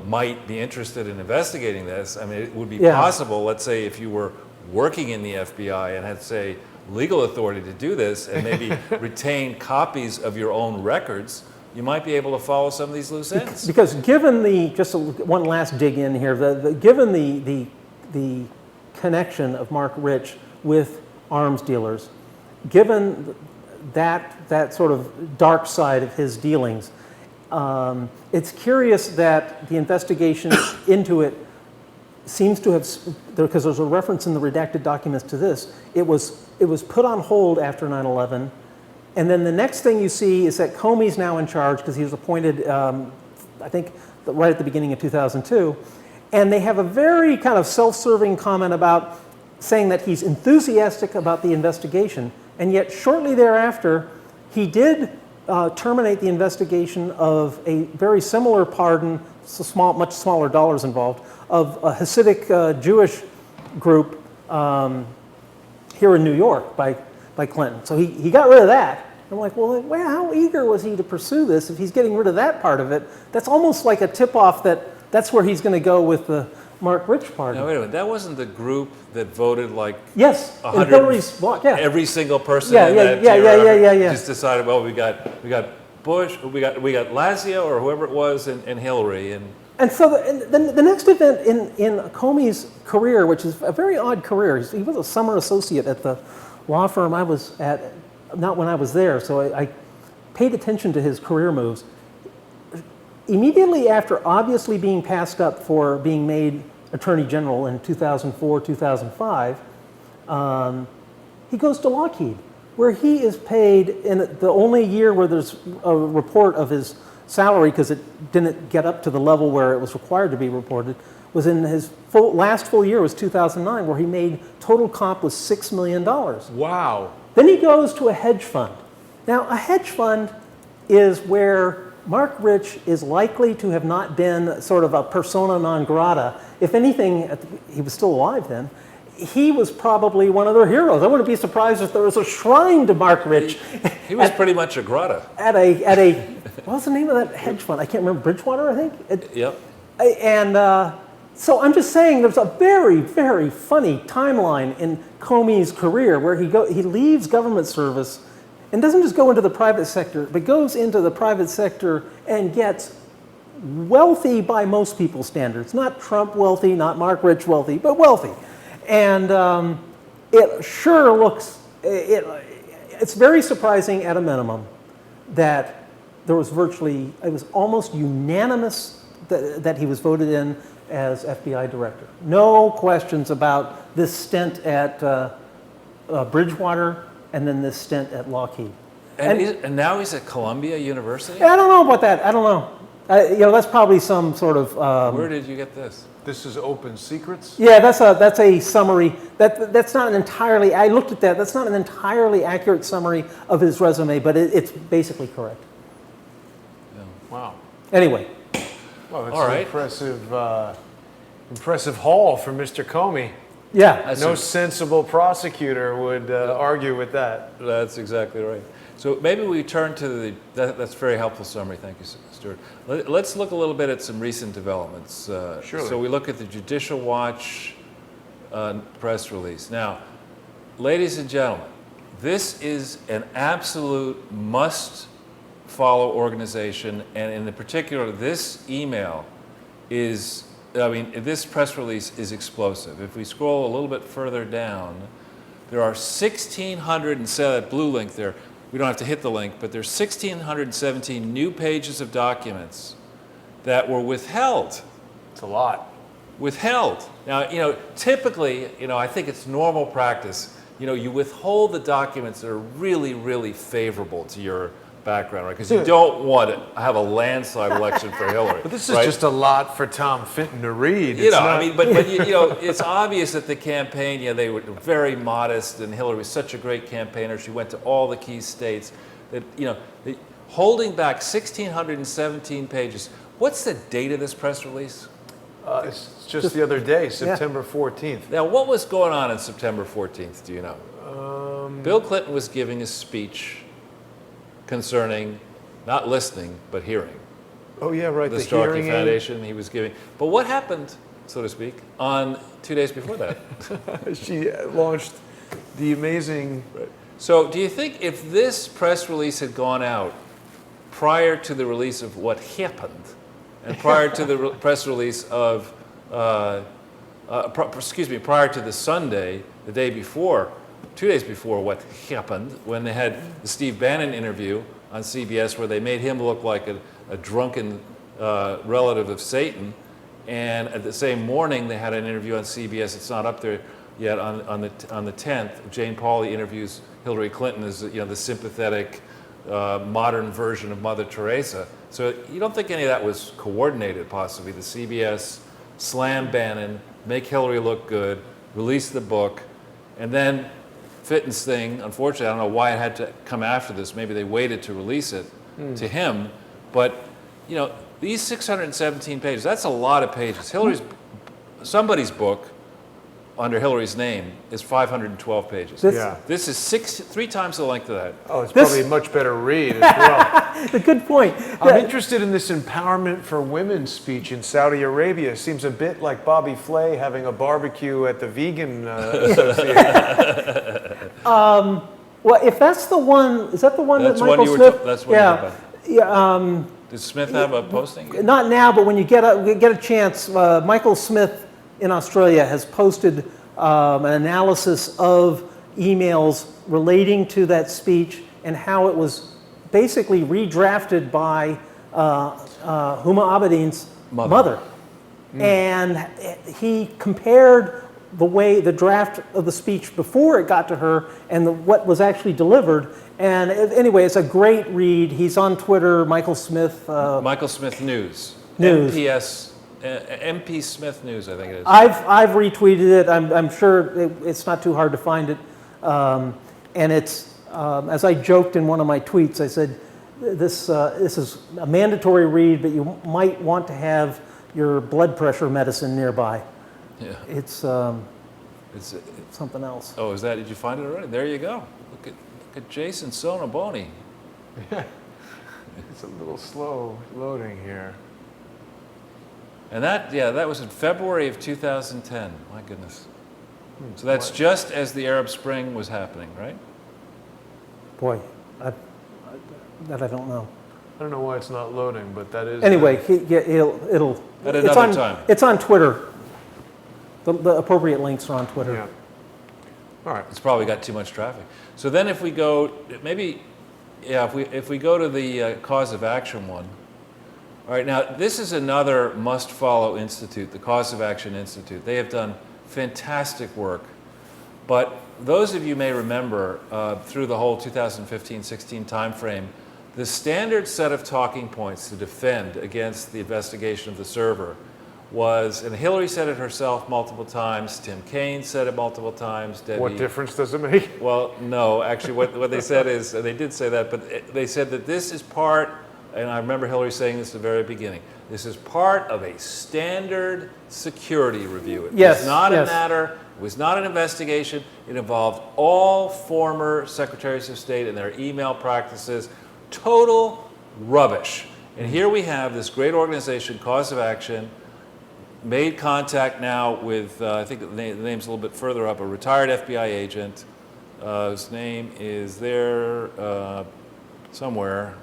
might be interested in investigating this. I mean, it would be possible, let's say, if you were working in the FBI and had, say, legal authority to do this and maybe retain copies of your own records, you might be able to follow some of these loose ends. because given one last dig in here, given the connection of Mark Rich with arms dealers, given that sort of dark side of his dealings, it's curious that the investigation into it seems to have, because there's a reference in the redacted documents to this, it was put on hold after 9/11, and then the next thing you see is that Comey's now in charge because he was appointed, I think, right at the beginning of 2002, and they have a very kind of self-serving comment about saying that he's enthusiastic about the investigation, and yet shortly thereafter, he did terminate the investigation of a very similar pardon, much smaller dollars involved, of a Hasidic Jewish group here in New York by Clinton. So he got rid of that. I'm like, well, how eager was he to pursue this if he's getting rid of that part of it? That's almost like a tip-off that's where he's going to go with the Mark Rich pardon. Now, wait a minute. That wasn't the group that voted like Yes, in 100 Hillary's block, yeah. every single person Yeah, in yeah, that yeah, tier yeah. just decided, well, we got Bush, we got Lazio or whoever it was, and Hillary, And so the next event in Comey's career, which is a very odd career, he was a summer associate at the law firm I was at, not when I was there, so I paid attention to his career moves. Immediately after obviously being passed up for being made Attorney General in 2004, 2005, he goes to Lockheed, where he is paid in the only year where there's a report of his salary, because it didn't get up to the level where it was required to be reported, was in his last full year was 2009, where he made total comp was $6 million. Wow. Then he goes to a hedge fund. Now, a hedge fund is where Mark Rich is likely to have not been sort of a persona non grata. If anything, he was still alive then. He was probably one of their heroes. I wouldn't be surprised if there was a shrine to Mark Rich. he was pretty much a grata. At a what's the name of that hedge fund? I can't remember. Bridgewater, I think. Yep. And so I'm just saying, there's a very, very funny timeline in Comey's career where he leaves government service and doesn't just go into the private sector, but goes into the private sector and gets wealthy by most people's standards. Not Trump wealthy, not Mark Rich wealthy, but wealthy. And it sure looks, it's very surprising at a minimum that there was it was almost unanimous that he was voted in as FBI director. No questions about this stint at Bridgewater and then this stint at Lockheed. And now he's at Columbia University? I don't know about that. I don't know. That's probably some sort of. Where did you get this? This is Open Secrets? Yeah, that's a summary. That's not an entirely. I looked at that. That's not an entirely accurate summary of his resume, but it's basically correct. Yeah. Wow. Anyway. Well, that's All an right. impressive haul from Mr. Comey. Yeah. No sensible prosecutor would argue with that. That's exactly right. So maybe we turn to that's a very helpful summary. Thank you, Stuart. Let's look a little bit at some recent developments. Surely. So we look at the Judicial Watch press release. Now, ladies and gentlemen, this is an absolute must-follow organization, and in particular, this email this press release is explosive. If we scroll a little bit further down, there are 1,600, and say that blue link there, we don't have to hit the link, but there's 1,617 new pages of documents that were withheld. It's a lot. Withheld. Now, typically, I think it's normal practice. You withhold the documents that are really, really favorable to your background, right? Because you don't want to have a landslide election for Hillary. But this is right? just a lot for Tom Fenton to read. You It's know, not- I mean, but you know, it's obvious that the campaign, they were very modest, and Hillary was such a great campaigner. She went to all the key states. That holding back 1,617 pages. What's the date of this press release? It's just the other day, September 14th. Now, what was going on on September 14th? Do you know? Bill Clinton was giving a speech concerning not listening but hearing. Oh yeah, right. The The Starkey hearing aid. Foundation. He was giving. But what happened, so to speak, on 2 days before that? She launched the amazing. So, do you think if this press release had gone out prior to the release of what happened, and prior to the press release of, prior to the Sunday, the day before, 2 days before what happened, when they had the Steve Bannon interview on CBS where they made him look like a drunken relative of Satan, and at the same morning they had an interview on CBS, it's not up there yet, on the 10th, Jane Pauley interviews Hillary Clinton as the sympathetic modern version of Mother Teresa. So you don't think any of that was coordinated, possibly? The CBS slam Bannon, make Hillary look good, release the book, and then Fitton's thing, unfortunately, I don't know why it had to come after this. Maybe they waited to release it to him. But, these 617 pages, that's a lot of pages. Somebody's book under Hillary's name is 512 pages. This is 3 times the length of that. Oh, it's probably a much better read as well. A good point. I'm interested in this empowerment for women speech in Saudi Arabia. Seems a bit like Bobby Flay having a barbecue at the Vegan Association. Well, if that's the one, is that the one That's that one Michael you were Smith? that's one you were about. Yeah. Did Smith have a posting? Not now, but when you get a chance, Michael Smith in Australia has posted an analysis of emails relating to that speech and how it was basically redrafted by Huma Abedin's mother. And he compared the draft of the speech before it got to her and what was actually delivered. And anyway, it's a great read. He's on Twitter, Michael Smith. Michael Smith News. MP Smith News, I think it is. I've retweeted it. I'm sure it's not too hard to find it. And it's, as I joked in one of my tweets, I said, this is a mandatory read, but you might want to have your blood pressure medicine nearby. Yeah. It's something else. Oh, did you find it already? There you go. Look at Jason Sonaboni. It's a little slow loading here. And that was in February of 2010. My goodness. So that's just as the Arab Spring was happening, right? Boy, that I don't know. I don't know why it's not loading, but that is. Anyway, it'll. At another time. It's on Twitter. The appropriate links are on Twitter. Yeah. All right. It's probably got too much traffic. So then if we go, if we go to the cause of action one. All right, now this is another must-follow institute, the Cause of Action Institute. They have done fantastic work. But those of you may remember through the whole 2015-16 timeframe, the standard set of talking points to defend against the investigation of the server was, and Hillary said it herself multiple times, Tim Kaine said it multiple times, Debbie. What difference does it make? Well, no, actually what they said is, they did say that, but they said that this is part, and I remember Hillary saying this at the very beginning, this is part of a standard security review. It was not a matter, it was not an investigation, it involved all former secretaries of state and their email practices. Total rubbish. And here we have this great organization, Cause of Action, made contact now with, I think the name's a little bit further up, a retired FBI agent. His name is there somewhere.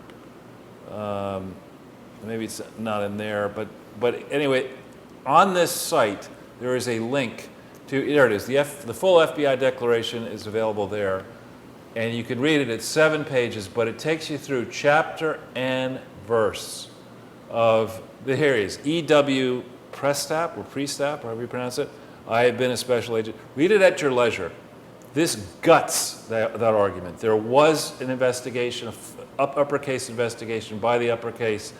Maybe it's not in there, but anyway, on this site, there is a link to, there it is, the full FBI declaration is available there. And you can read it, it's 7 pages, but it takes you through chapter and verse of, here it is, E.W. Prestap, or Prestap, however you pronounce it. I have been a special agent. Read it at your leisure. This guts that argument. There was an investigation uppercase investigation by the uppercase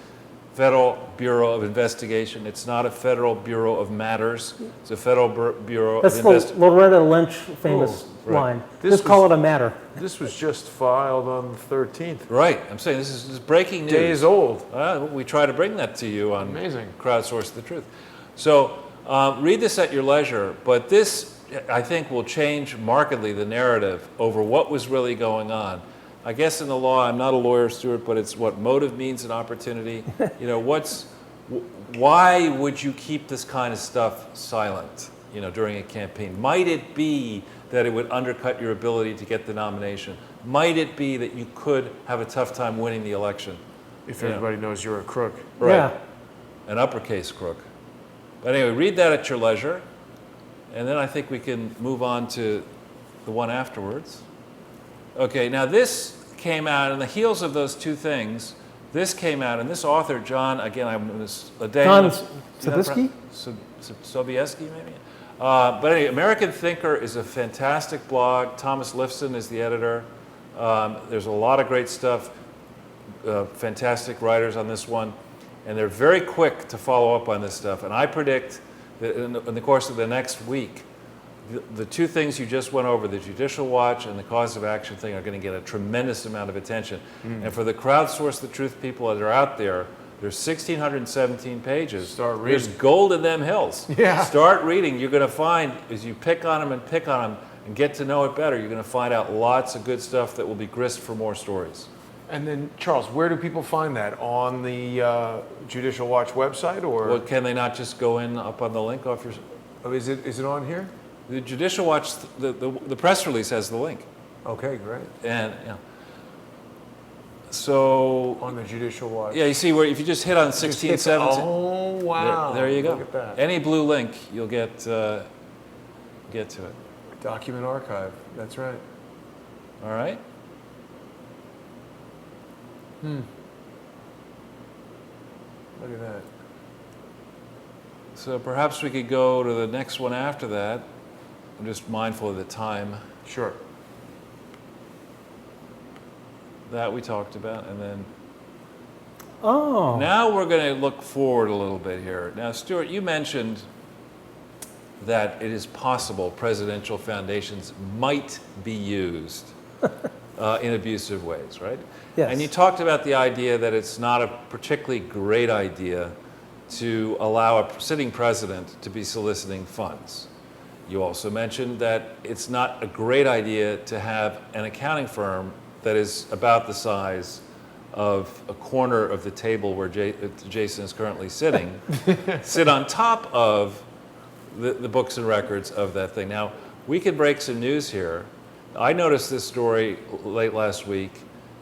Federal Bureau of Investigation. It's not a Federal Bureau of Matters. It's a Federal Bureau That's of the Investigation. Loretta Lynch famous right. line. This Just call it a matter. This was just filed on the 13th. Right. I'm saying this is breaking news. Days old. We try to bring that to you on Amazing. Crowdsource the Truth. So read this at your leisure, but this, I think, will change markedly the narrative over what was really going on. I guess in the law, I'm not a lawyer, Stuart, but it's what motive means in opportunity. You know, why would you keep this kind of stuff silent, you know, during a campaign? Might it be that it would undercut your ability to get the nomination? Might it be that you could have a tough time winning the election? If everybody knows you're a crook. Right. Yeah. An uppercase crook. But anyway, read that at your leisure, and then I think we can move on to the one afterwards. Okay, now this came out in the heels of those two things. This came out, and this author, John, again, John Sobieski? Sobieski, maybe? But anyway, American Thinker is a fantastic blog. Thomas Lifson is the editor. There's a lot of great stuff, fantastic writers on this one, and they're very quick to follow up on this stuff. And I predict that in the course of the next week, the two things you just went over, the Judicial Watch and the cause of action thing, are going to get a tremendous amount of attention. And for the Crowdsource the Truth people that are out there, there's 1,617 pages. Start reading. There's gold in them hills. Yeah. Start reading. You're going to find, as you pick on them and get to know it better, you're going to find out lots of good stuff that will be grist for more stories. And then, Charles, where do people find that? On the Judicial Watch website, or Well, can they not just go in up on the link off your... oh, is it on here? The Judicial Watch, the press release has the link. Okay, great. And, you know, so... On the Judicial Watch. Yeah, you see where if you just hit on 16, 17... Oh, wow. There you go. Look at that. Any blue link, you'll get to it. Document archive. That's right. All right? Look at that. So perhaps we could go to the next one after that. I'm just mindful of the time. Sure. That we talked about, and then Oh. now we're going to look forward a little bit here. Now, Stuart, you mentioned that it is possible presidential foundations might be used in abusive ways, right? Yes. And you talked about the idea that it's not a particularly great idea to allow a sitting president to be soliciting funds. You also mentioned that it's not a great idea to have an accounting firm that is about the size of a corner of the table where Jason is currently sitting, sit on top of the books and records of that thing. Now, we could break some news here. I noticed this story late last week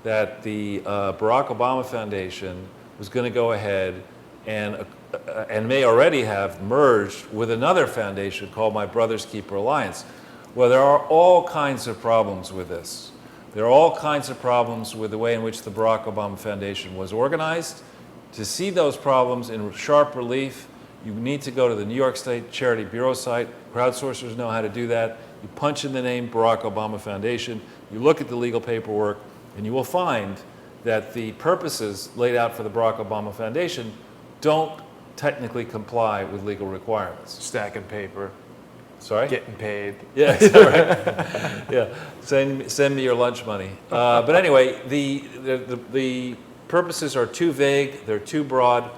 that the Barack Obama Foundation was going to go ahead and may already have merged with another foundation called My Brother's Keeper Alliance. Well, there are all kinds of problems with this. There are all kinds of problems with the way in which the Barack Obama Foundation was organized. To see those problems in sharp relief, you need to go to the New York State Charity Bureau site. Crowdsourcers know how to do that. You punch in the name Barack Obama Foundation, you look at the legal paperwork, and you will find that the purposes laid out for the Barack Obama Foundation don't technically comply with legal requirements. Stacking paper. Sorry? Getting paid. Yeah, right. Yeah, send me your lunch money. But anyway, the purposes are too vague, they're too broad.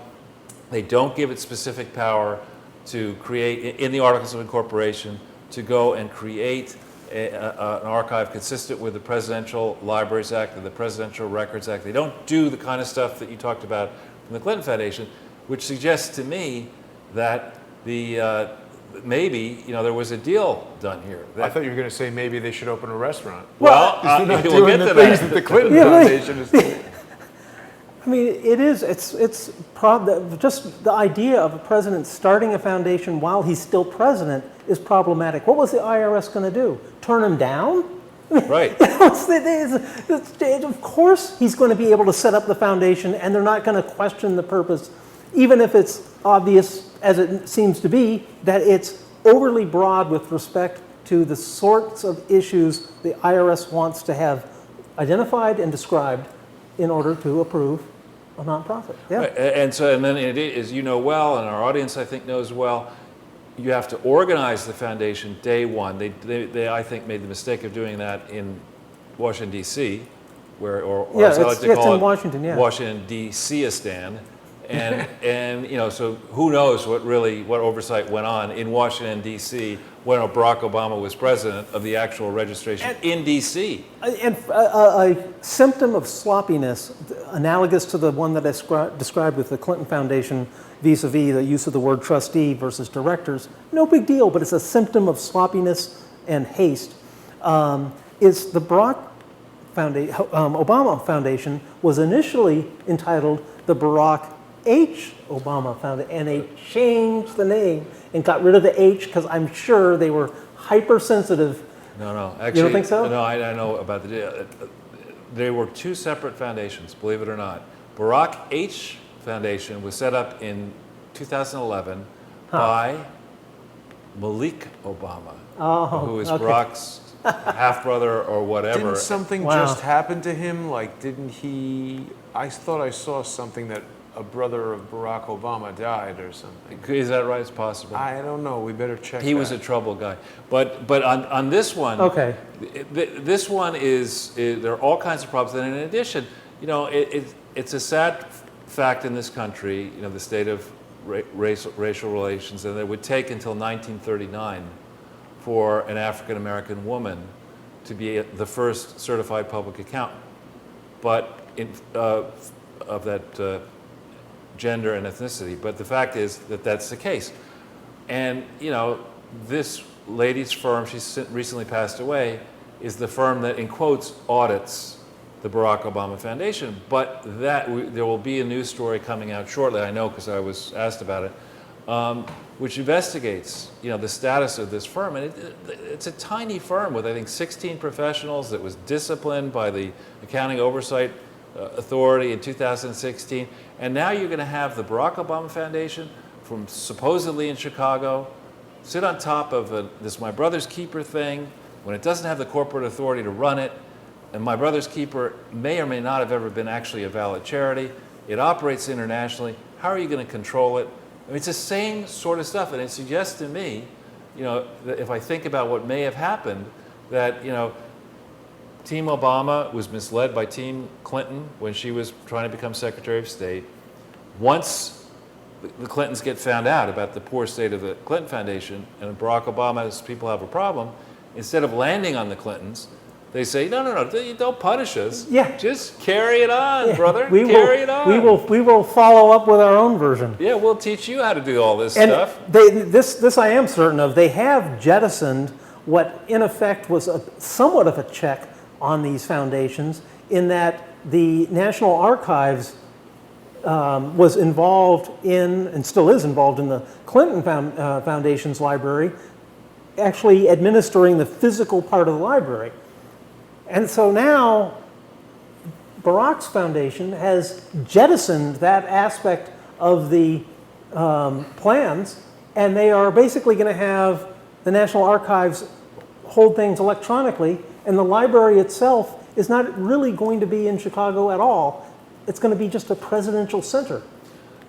They don't give it specific power to create, in the Articles of Incorporation, to go and create an archive consistent with the Presidential Libraries Act and the Presidential Records Act. They don't do the kind of stuff that you talked about from the Clinton Foundation, which suggests to me that maybe there was a deal done here. I thought you were going to say maybe they should open a restaurant. Well, They're not we'll doing get the to things that. that the Clinton Yeah, right. Foundation is doing. I mean, it's just the idea of a president starting a foundation while he's still president is problematic. What was the IRS going to do? Turn him down? Right. Of course he's going to be able to set up the foundation, and they're not going to question the purpose, even if it's obvious, as it seems to be, that it's overly broad with respect to the sorts of issues the IRS wants to have identified and described in order to approve a nonprofit. Yeah. Right. And then as you know well, and our audience I think knows well, you have to organize the foundation day one. They I think made the mistake of doing that in Washington D.C., or Yeah, as I like to it's call in it, Washington, yeah. Washington D.C.istan. And so who knows what oversight went on in Washington D.C. when Barack Obama was president of the actual registration in D.C. And a symptom of sloppiness, analogous to the one that I described with the Clinton Foundation vis-a-vis the use of the word trustee versus directors, no big deal, but it's a symptom of sloppiness and haste, is the Obama Foundation was initially entitled the Barack H. Obama Foundation, and they changed the name and got rid of the H because I'm sure they were hypersensitive. No, actually, you don't think so? No, I know about they were two separate foundations, believe it or not. Barack H. Foundation was set up in 2011 by Malik Obama, who is Barack's half-brother or whatever. Didn't something just happen to him? Like, didn't he? I thought I saw something that a brother of Barack Obama died or something. Is that right? It's possible. I don't know. We better check. He was a troubled guy. But on this one, Okay. This one is there are all kinds of problems. And in addition, it's a sad fact in this country, the state of racial relations, and it would take until 1939 for an African American woman to be the first certified public accountant, but of that gender and ethnicity. But the fact is that that's the case. And, this lady's firm, she's recently passed away, is the firm that, in quotes, audits the Barack Obama Foundation. But there will be a news story coming out shortly, I know because I was asked about it, which investigates, the status of this firm. And it's a tiny firm with, I think, 16 professionals that was disciplined by the Accounting Oversight Authority in 2016. And now you're going to have the Barack Obama Foundation from supposedly in Chicago sit on top of this My Brother's Keeper thing when it doesn't have the corporate authority to run it. And My Brother's Keeper may or may not have ever been actually a valid charity. It operates internationally. How are you going to control it? I mean, it's the same sort of stuff. And it suggests to me, that if I think about what may have happened, that, Team Obama was misled by Team Clinton when she was trying to become Secretary of State. Once the Clintons get found out about the poor state of the Clinton Foundation and Barack Obama's people have a problem, instead of landing on the Clintons, they say, no, don't punish us. Yeah. Just carry it on, brother. Carry it on. We will follow up with our own version. Yeah, we'll teach you how to do all this And stuff. this I am certain of. They have jettisoned what in effect was somewhat of a check on these foundations, in that the National Archives was involved in, and still is involved in, the Clinton Foundation's library, actually administering the physical part of the library. And so now Barack's foundation has jettisoned that aspect of the plans, and they are basically going to have the National Archives hold things electronically, and the library itself is not really going to be in Chicago at all. It's going to be just a presidential center.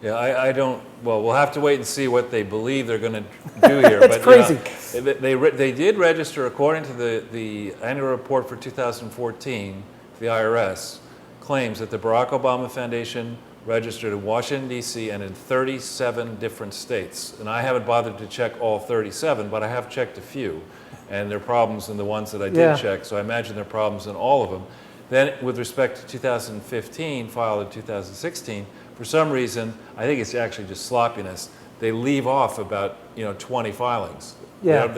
Yeah, I don't. Well, we'll have to wait and see what they believe they're going to do here. It's crazy. They did register, according to the annual report for 2014, the IRS claims that the Barack Obama Foundation registered in Washington, D.C. and in 37 different states. And I haven't bothered to check all 37, but I have checked a few. And there are problems in the ones that I did check, so I imagine there are problems in all of them. Then, with respect to 2015, filed in 2016, for some reason, I think it's actually just sloppiness, they leave off about 20 filings. Yeah.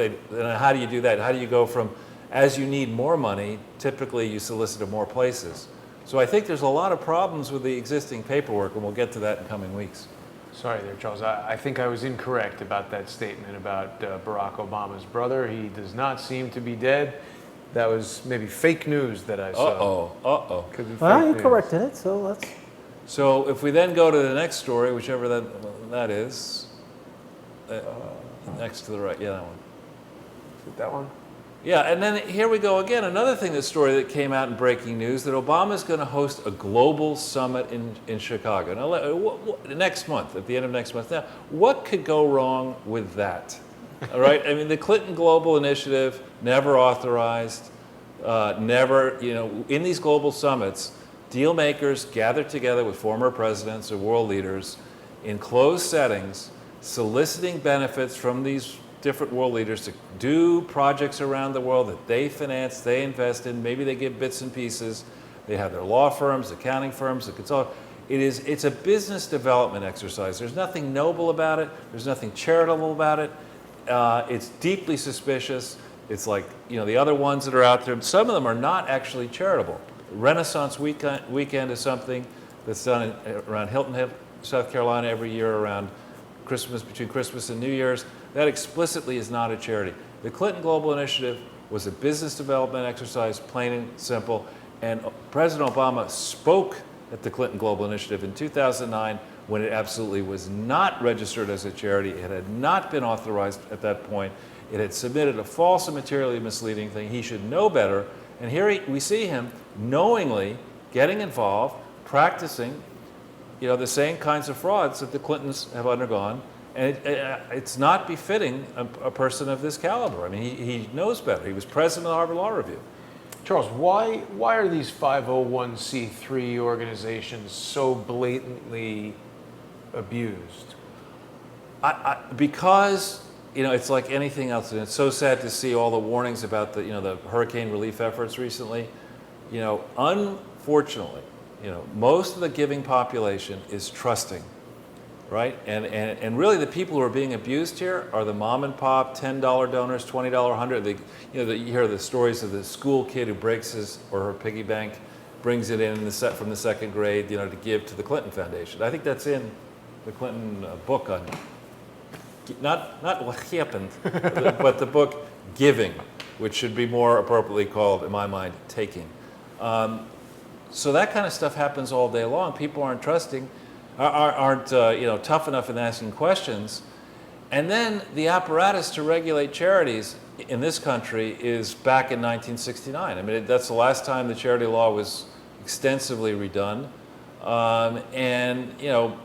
How do you do that? How do you go from, as you need more money, typically you solicit at more places. So I think there's a lot of problems with the existing paperwork, and we'll get to that in coming weeks. Sorry there, Charles. I think I was incorrect about that statement about Barack Obama's brother. He does not seem to be dead. That was maybe fake news that I saw. Could be fake Well, you news. corrected it, so let's... So if we then go to the next story, whichever that is, next to the right, yeah, that one. Is it that one? Yeah, and then here we go again. Another thing, this story that came out in breaking news, that Obama's going to host a global summit in Chicago. Now, next month, at the end of next month. Now, what could go wrong with that? All right, I mean, the Clinton Global Initiative, never authorized, never, in these global summits, deal makers gather together with former presidents or world leaders in closed settings, soliciting benefits from these different world leaders to do projects around the world that they finance, they invest in, maybe they give bits and pieces. They have their law firms, accounting firms, the consult. It's a business development exercise. There's nothing noble about it. There's nothing charitable about it. It's deeply suspicious. It's like, the other ones that are out there, some of them are not actually charitable. Renaissance Weekend is something that's done around Hilton Head, South Carolina every year around Christmas, between Christmas and New Year's. That explicitly is not a charity. The Clinton Global Initiative was a business development exercise, plain and simple. And President Obama spoke at the Clinton Global Initiative in 2009 when it absolutely was not registered as a charity. It had not been authorized at that point. It had submitted a false and materially misleading thing. He should know better. And here we see him knowingly getting involved, practicing, the same kinds of frauds that the Clintons have undergone. And it's not befitting a person of this caliber. I mean, he knows better. He was president of the Harvard Law Review. Charles, why are these 501c3 organizations so blatantly abused? Because it's like anything else, and it's so sad to see all the warnings about the hurricane relief efforts recently. Unfortunately, most of the giving population is trusting. Right, and really the people who are being abused here are the mom and pop $10 donors, $20, $100. You hear the stories of the school kid who breaks his or her piggy bank, brings it in the set from the second grade, to give to the Clinton Foundation. I think that's in the Clinton book on not what happened, but the book Giving, which should be more appropriately called, in my mind, Taking. So that kind of stuff happens all day long. People aren't trusting. Aren't tough enough in asking questions, and then the apparatus to regulate charities in this country is back in 1969. I mean, that's the last time the charity law was extensively redone, and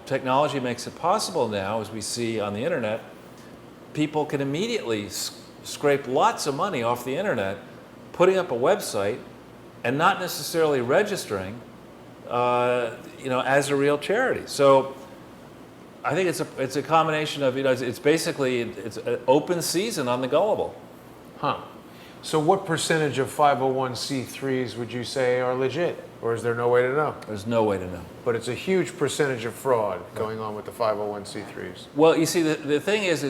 technology makes it possible now, as we see on the internet. People can immediately scrape lots of money off the internet, putting up a website, and not necessarily registering. As a real charity. So I think it's a combination of, it's basically it's an open season on the gullible. Huh. So what percentage of 501c3s would you say are legit? Or is there no way to know? There's no way to know. But it's a huge percentage of fraud going on with the 501c3s. Well, you see, the thing is,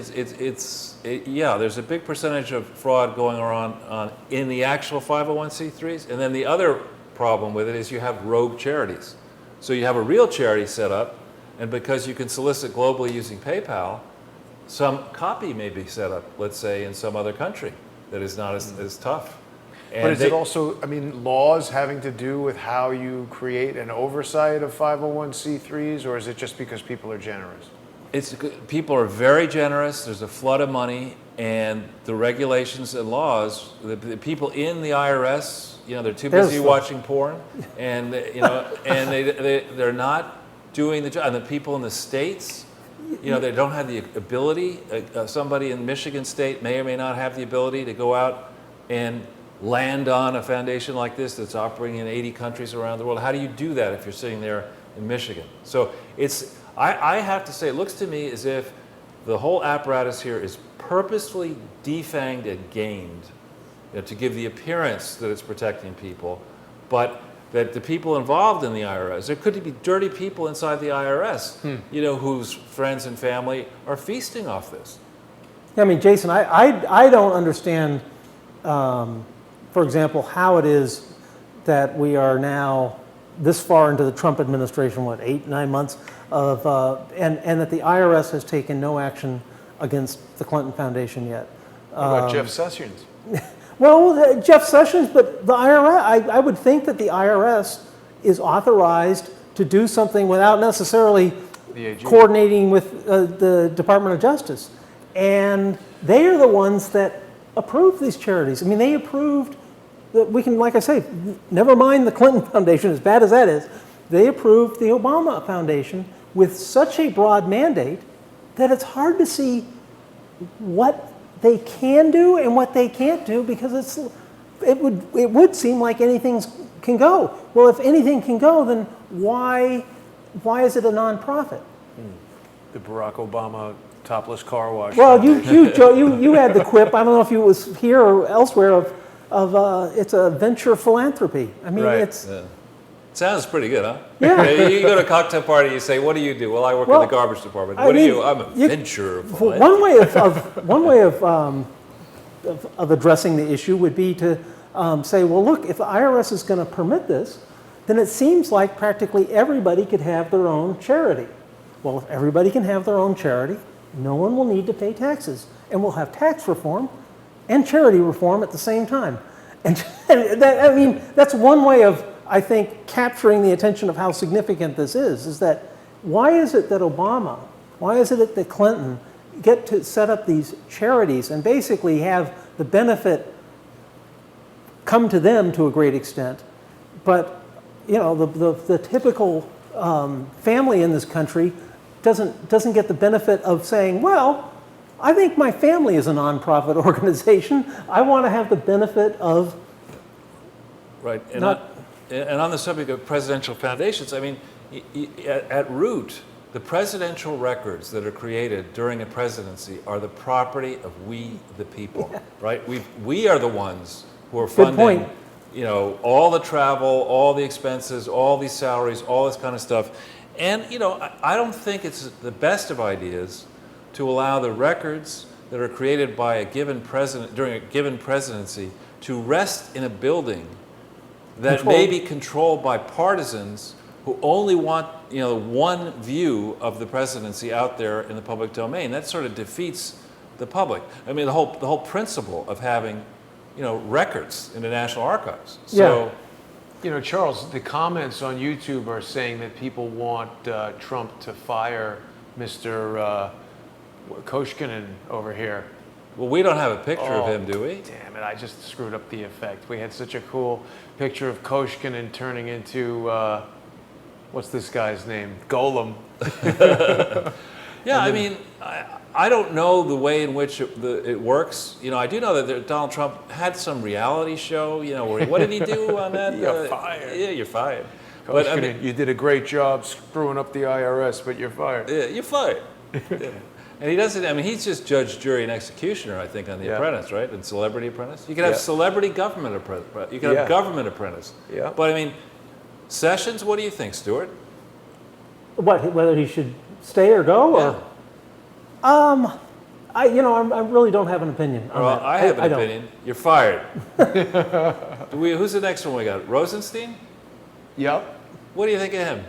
there's a big percentage of fraud going on in the actual 501c3s. And then the other problem with it is you have rogue charities. So you have a real charity set up, and because you can solicit globally using PayPal, some copy may be set up, let's say, in some other country that is not as tough. And but is it also, laws having to do with how you create an oversight of 501c3s, or is it just because people are generous? People are very generous. There's a flood of money, and the regulations and laws, the people in the IRS, they're too busy watching porn, and and they're not doing the job. And the people in the states, they don't have the ability. Somebody in Michigan State may or may not have the ability to go out and land on a foundation like this that's operating in 80 countries around the world. How do you do that if you're sitting there in Michigan? So I have to say, it looks to me as if the whole apparatus here is purposefully defanged and gamed, to give the appearance that it's protecting people, but that the people involved in the IRS, there could be dirty people inside the IRS, whose friends and family are feasting off this. Jason, I don't understand, for example, how it is that we are now this far into the Trump administration, 8-9 months of, and that the IRS has taken no action against the Clinton Foundation yet. What about Jeff Sessions? Well, Jeff Sessions, but the IRS, I would think that the IRS is authorized to do something without necessarily coordinating with the Department of Justice. And they are the ones that approved these charities. I mean, they approved that we can, like I say, never mind the Clinton Foundation, as bad as that is, they approved the Obama Foundation with such a broad mandate that it's hard to see what they can do and what they can't do, because it would seem like anything can go. Well, if anything can go, then why is it a nonprofit? The Barack Obama topless car wash. Well, Joe, you had the quip. I don't know if it was here or elsewhere of it's a venture philanthropy. I mean, Right. it's Sounds pretty good, huh? Yeah. You go to a cocktail party, you say, "What do you do?" "Well, I work in the garbage department." I "What do mean, you?" "I'm a venture philanthropist." one way of addressing the issue would be to say, well, look, if the IRS is going to permit this, then it seems like practically everybody could have their own charity. Well, if everybody can have their own charity, no one will need to pay taxes, and we'll have tax reform and charity reform at the same time. And that, I mean, that's one way of, I think, capturing the attention of how significant this is that why is it that Obama, why is it that Clinton get to set up these charities and basically have the benefit come to them to a great extent, but you know, the typical family in this country doesn't get the benefit of saying, well, I think my family is a nonprofit organization. I want to have the benefit of Right. And, not. and on the subject of presidential foundations, I mean, at root, the presidential records that are created during a presidency are the property of we, the people, right? We are the ones who are funding, point. you know, all the travel, all the expenses, all these salaries, all this kind of stuff. And, you know, I don't think it's the best of ideas to allow the records that are created by a given president during a given presidency to rest in a building that may be controlled by partisans who only want, you know, one view of the presidency out there in the public domain. That sort of defeats the public. I mean, the whole principle of having, you know, records in the National Archives. So, You know, Charles, the comments on YouTube are saying that people want Trump to fire Mr. Koshkinen over here. well, we don't have a picture of him, do we? Damn it, I just screwed up the effect. We had such a cool picture of Koshkinen turning into, what's this guy's name? Golem. Yeah, I mean, I don't know the way in which it works. You know, I do know that Donald Trump had some reality show, you know, where what did he do on that? You're fired. Yeah, you're fired. Koshkinen, But, I mean, you did a great job screwing up the IRS, but you're fired. yeah, you're fired. Yeah. And he doesn't, I mean, he's just judge, jury, and executioner, I think, on The Apprentice, right? And Celebrity Apprentice. You can have celebrity government apprentice. You can have government apprentice. Yeah. But, I mean, Sessions, what do you think, Stuart? whether he should stay or go, or I really don't have an opinion on Well, that. I have an don't. opinion. You're fired. Who's the next one we got? Rosenstein? Yep. What do you think of him?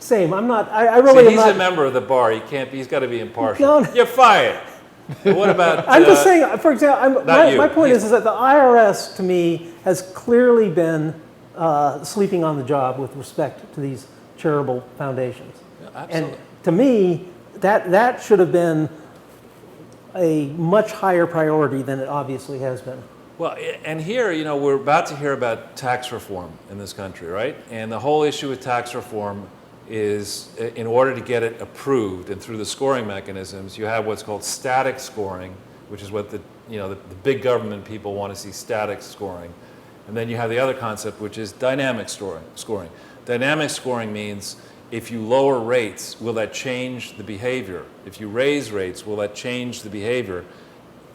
Same. I'm not. I really See, am he's not. a member of the bar. He's got to be impartial. No. You're fired. What about? I'm just saying. For example, Not you. my point is that the IRS to me has clearly been sleeping on the job with respect to these charitable foundations. Absolutely. And to me, that should have been a much higher priority than it obviously has been. Well, and here, you know, we're about to hear about tax reform in this country, right? And the whole issue with tax reform is, in order to get it approved and through the scoring mechanisms, you have what's called static scoring, which is what the big government people want to see, static scoring. And then you have the other concept, which is dynamic scoring. Dynamic scoring means if you lower rates, will that change the behavior? If you raise rates, will that change the behavior?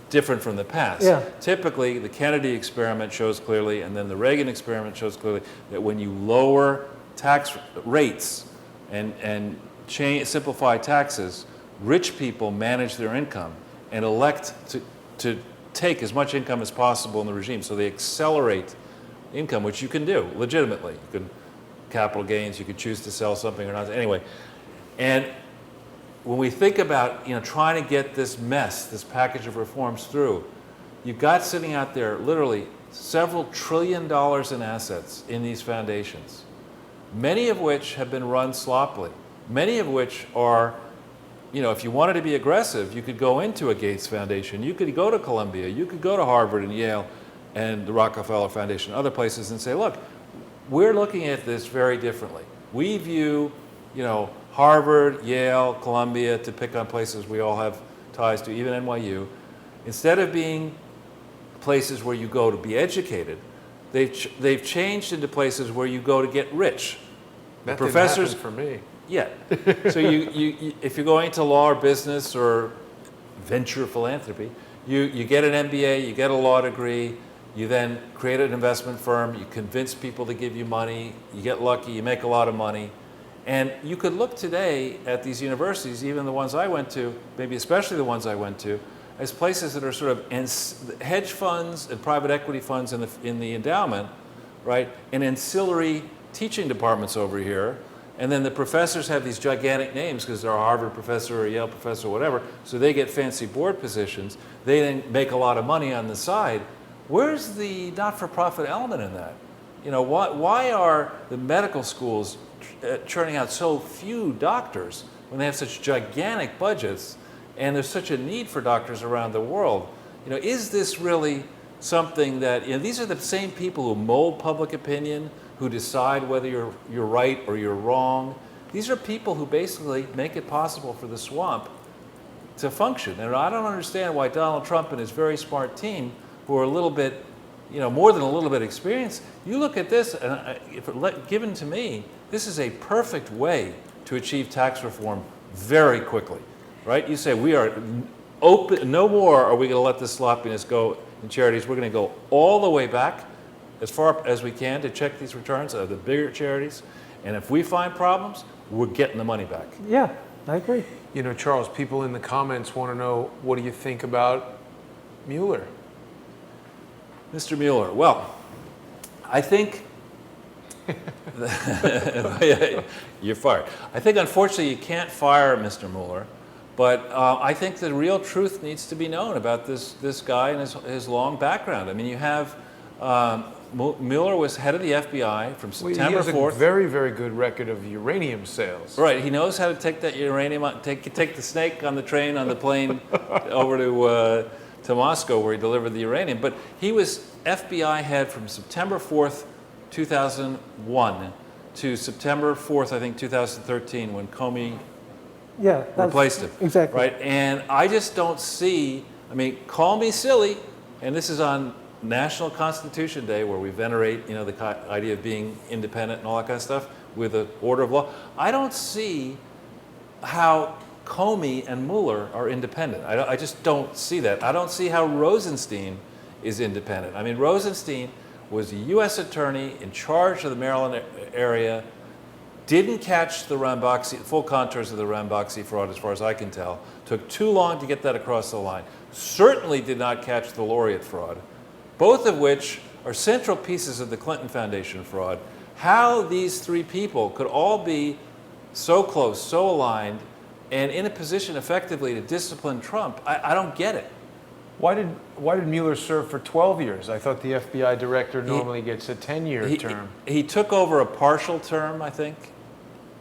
Different from the past. Yeah. Typically, the Kennedy experiment shows clearly, and then the Reagan experiment shows clearly, that when you lower tax rates and simplify taxes, rich people manage their income and elect to take as much income as possible in the regime. So they accelerate income, which you can do legitimately. You can capital gains, you could choose to sell something or not. Anyway, and when we think about, you know, trying to get this this package of reforms through, you've got sitting out there literally several $1 trillion in assets in these foundations, many of which have been run sloppily, many of which are if you wanted to be aggressive, you could go into a Gates Foundation, you could go to Columbia, you could go to Harvard and Yale and the Rockefeller Foundation, other places, and say, look, we're looking at this very differently. We view, Harvard, Yale, Columbia, to pick on places we all have ties to, even NYU, instead of being places where you go to be educated, they've changed into places where you go to get rich. That professors didn't happen for me. Yeah. So you if you're going to law or business or venture philanthropy, you get an MBA, you get a law degree, you then create an investment firm, you convince people to give you money, you get lucky, you make a lot of money. And you could look today at these universities, even the ones I went to, maybe especially the ones I went to, as places that are sort of hedge funds and private equity funds in the endowment, right? And ancillary teaching departments over here. And then the professors have these gigantic names because they're a Harvard professor or a Yale professor or whatever, so they get fancy board positions. They then make a lot of money on the side. Where's the not-for-profit element in that? Why are the medical schools churning out so few doctors when they have such gigantic budgets and there's such a need for doctors around the world? Is this really something that, these are the same people who mold public opinion, who decide whether you're right or you're wrong. These are people who basically make it possible for the swamp to function. And I don't understand why Donald Trump and his very smart team, who are a little bit, more than a little bit experienced, you look at this, and given to me, this is a perfect way to achieve tax reform very quickly, right? You say, we are open, no more are we going to let this sloppiness go in charities. We're going to go all the way back as far as we can to check these returns of the bigger charities. And if we find problems, we're getting the money back. Yeah, I agree. Charles, people in the comments want to know, what do you think about Mueller? Mr. Mueller, well, I think you're fired. I think, unfortunately, you can't fire Mr. Mueller, but I think the real truth needs to be known about this guy and his long background. I mean, you have Mueller was head of the FBI from September 4th. He has a very, very good record of uranium sales. Right. He knows how to take that uranium, take the snake on the train, on the plane over to Moscow, where he delivered the uranium. But he was FBI head from September 4th, 2001 to September 4th, I think, 2013, when Comey replaced him. Exactly. Right. And I just don't see, call me silly, and this is on National Constitution Day, where we venerate, the idea of being independent and all that kind of stuff with the order of law. I don't see how Comey and Mueller are independent. I just don't see that. I don't see how Rosenstein is independent. Rosenstein was a U.S. attorney in charge of the Maryland area, didn't catch the full contours of the Ramboxy fraud, as far as I can tell. Took too long to get that across the line. Certainly did not catch the Laureate fraud, both of which are central pieces of the Clinton Foundation fraud. How these three people could all be so close, so aligned, and in a position effectively to discipline Trump, I don't get it. Why did Mueller serve for 12 years? I thought the FBI director normally gets a 10-year term. He took over a partial term, I think,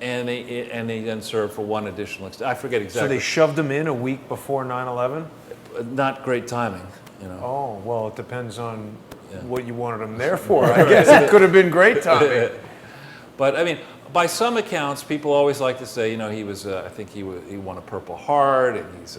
and he then served for one additional extension. I forget exactly. So they shoved him in a week before 9/11? Not great timing, Oh, well, it depends on what you wanted him there for. I guess it could have been great timing. But by some accounts, people always like to say, he was. I think he won a Purple Heart, and he's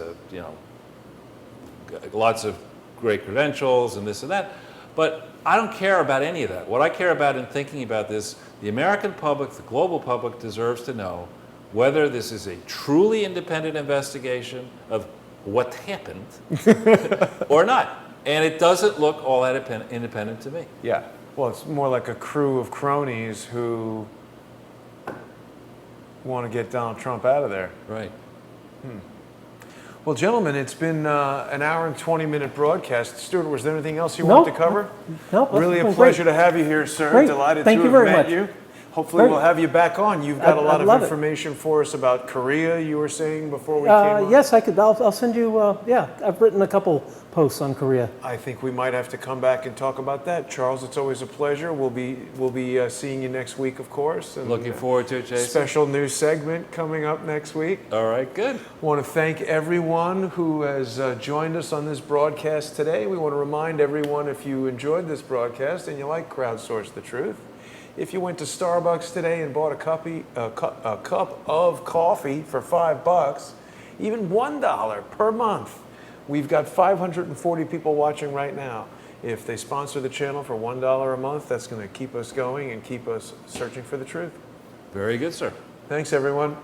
lots of great credentials and this and that. But I don't care about any of that. What I care about in thinking about this, the American public, the global public, deserves to know whether this is a truly independent investigation of what happened or not. And it doesn't look all that independent to me. Yeah. Well, it's more like a crew of cronies who want to get Donald Trump out of there. Right. Well, gentlemen, it's been an hour and 20-minute broadcast. Stuart, was there anything else you wanted to cover? No. Really a pleasure to have you here, sir. Great. Delighted Thank to you have very met much. you. Hopefully Great. we'll have you back on. You've got a lot I'd of love it. information for us about Korea, you were saying before we came on. Yes, I could. I'll send you. Yeah, I've written a couple posts on Korea. I think we might have to come back and talk about that. Charles, it's always a pleasure. We'll be seeing you next week, of course. And, Looking forward to it, Jason. Special news segment coming up next week. All right, good. I want to thank everyone who has joined us on this broadcast today. We want to remind everyone, if you enjoyed this broadcast and you like Crowdsource the Truth, if you went to Starbucks today and bought a cup of coffee for $5, even $1 per month, we've got 540 people watching right now. If they sponsor the channel for $1 a month, that's going to keep us going and keep us searching for the truth. Very good, sir. Thanks, everyone.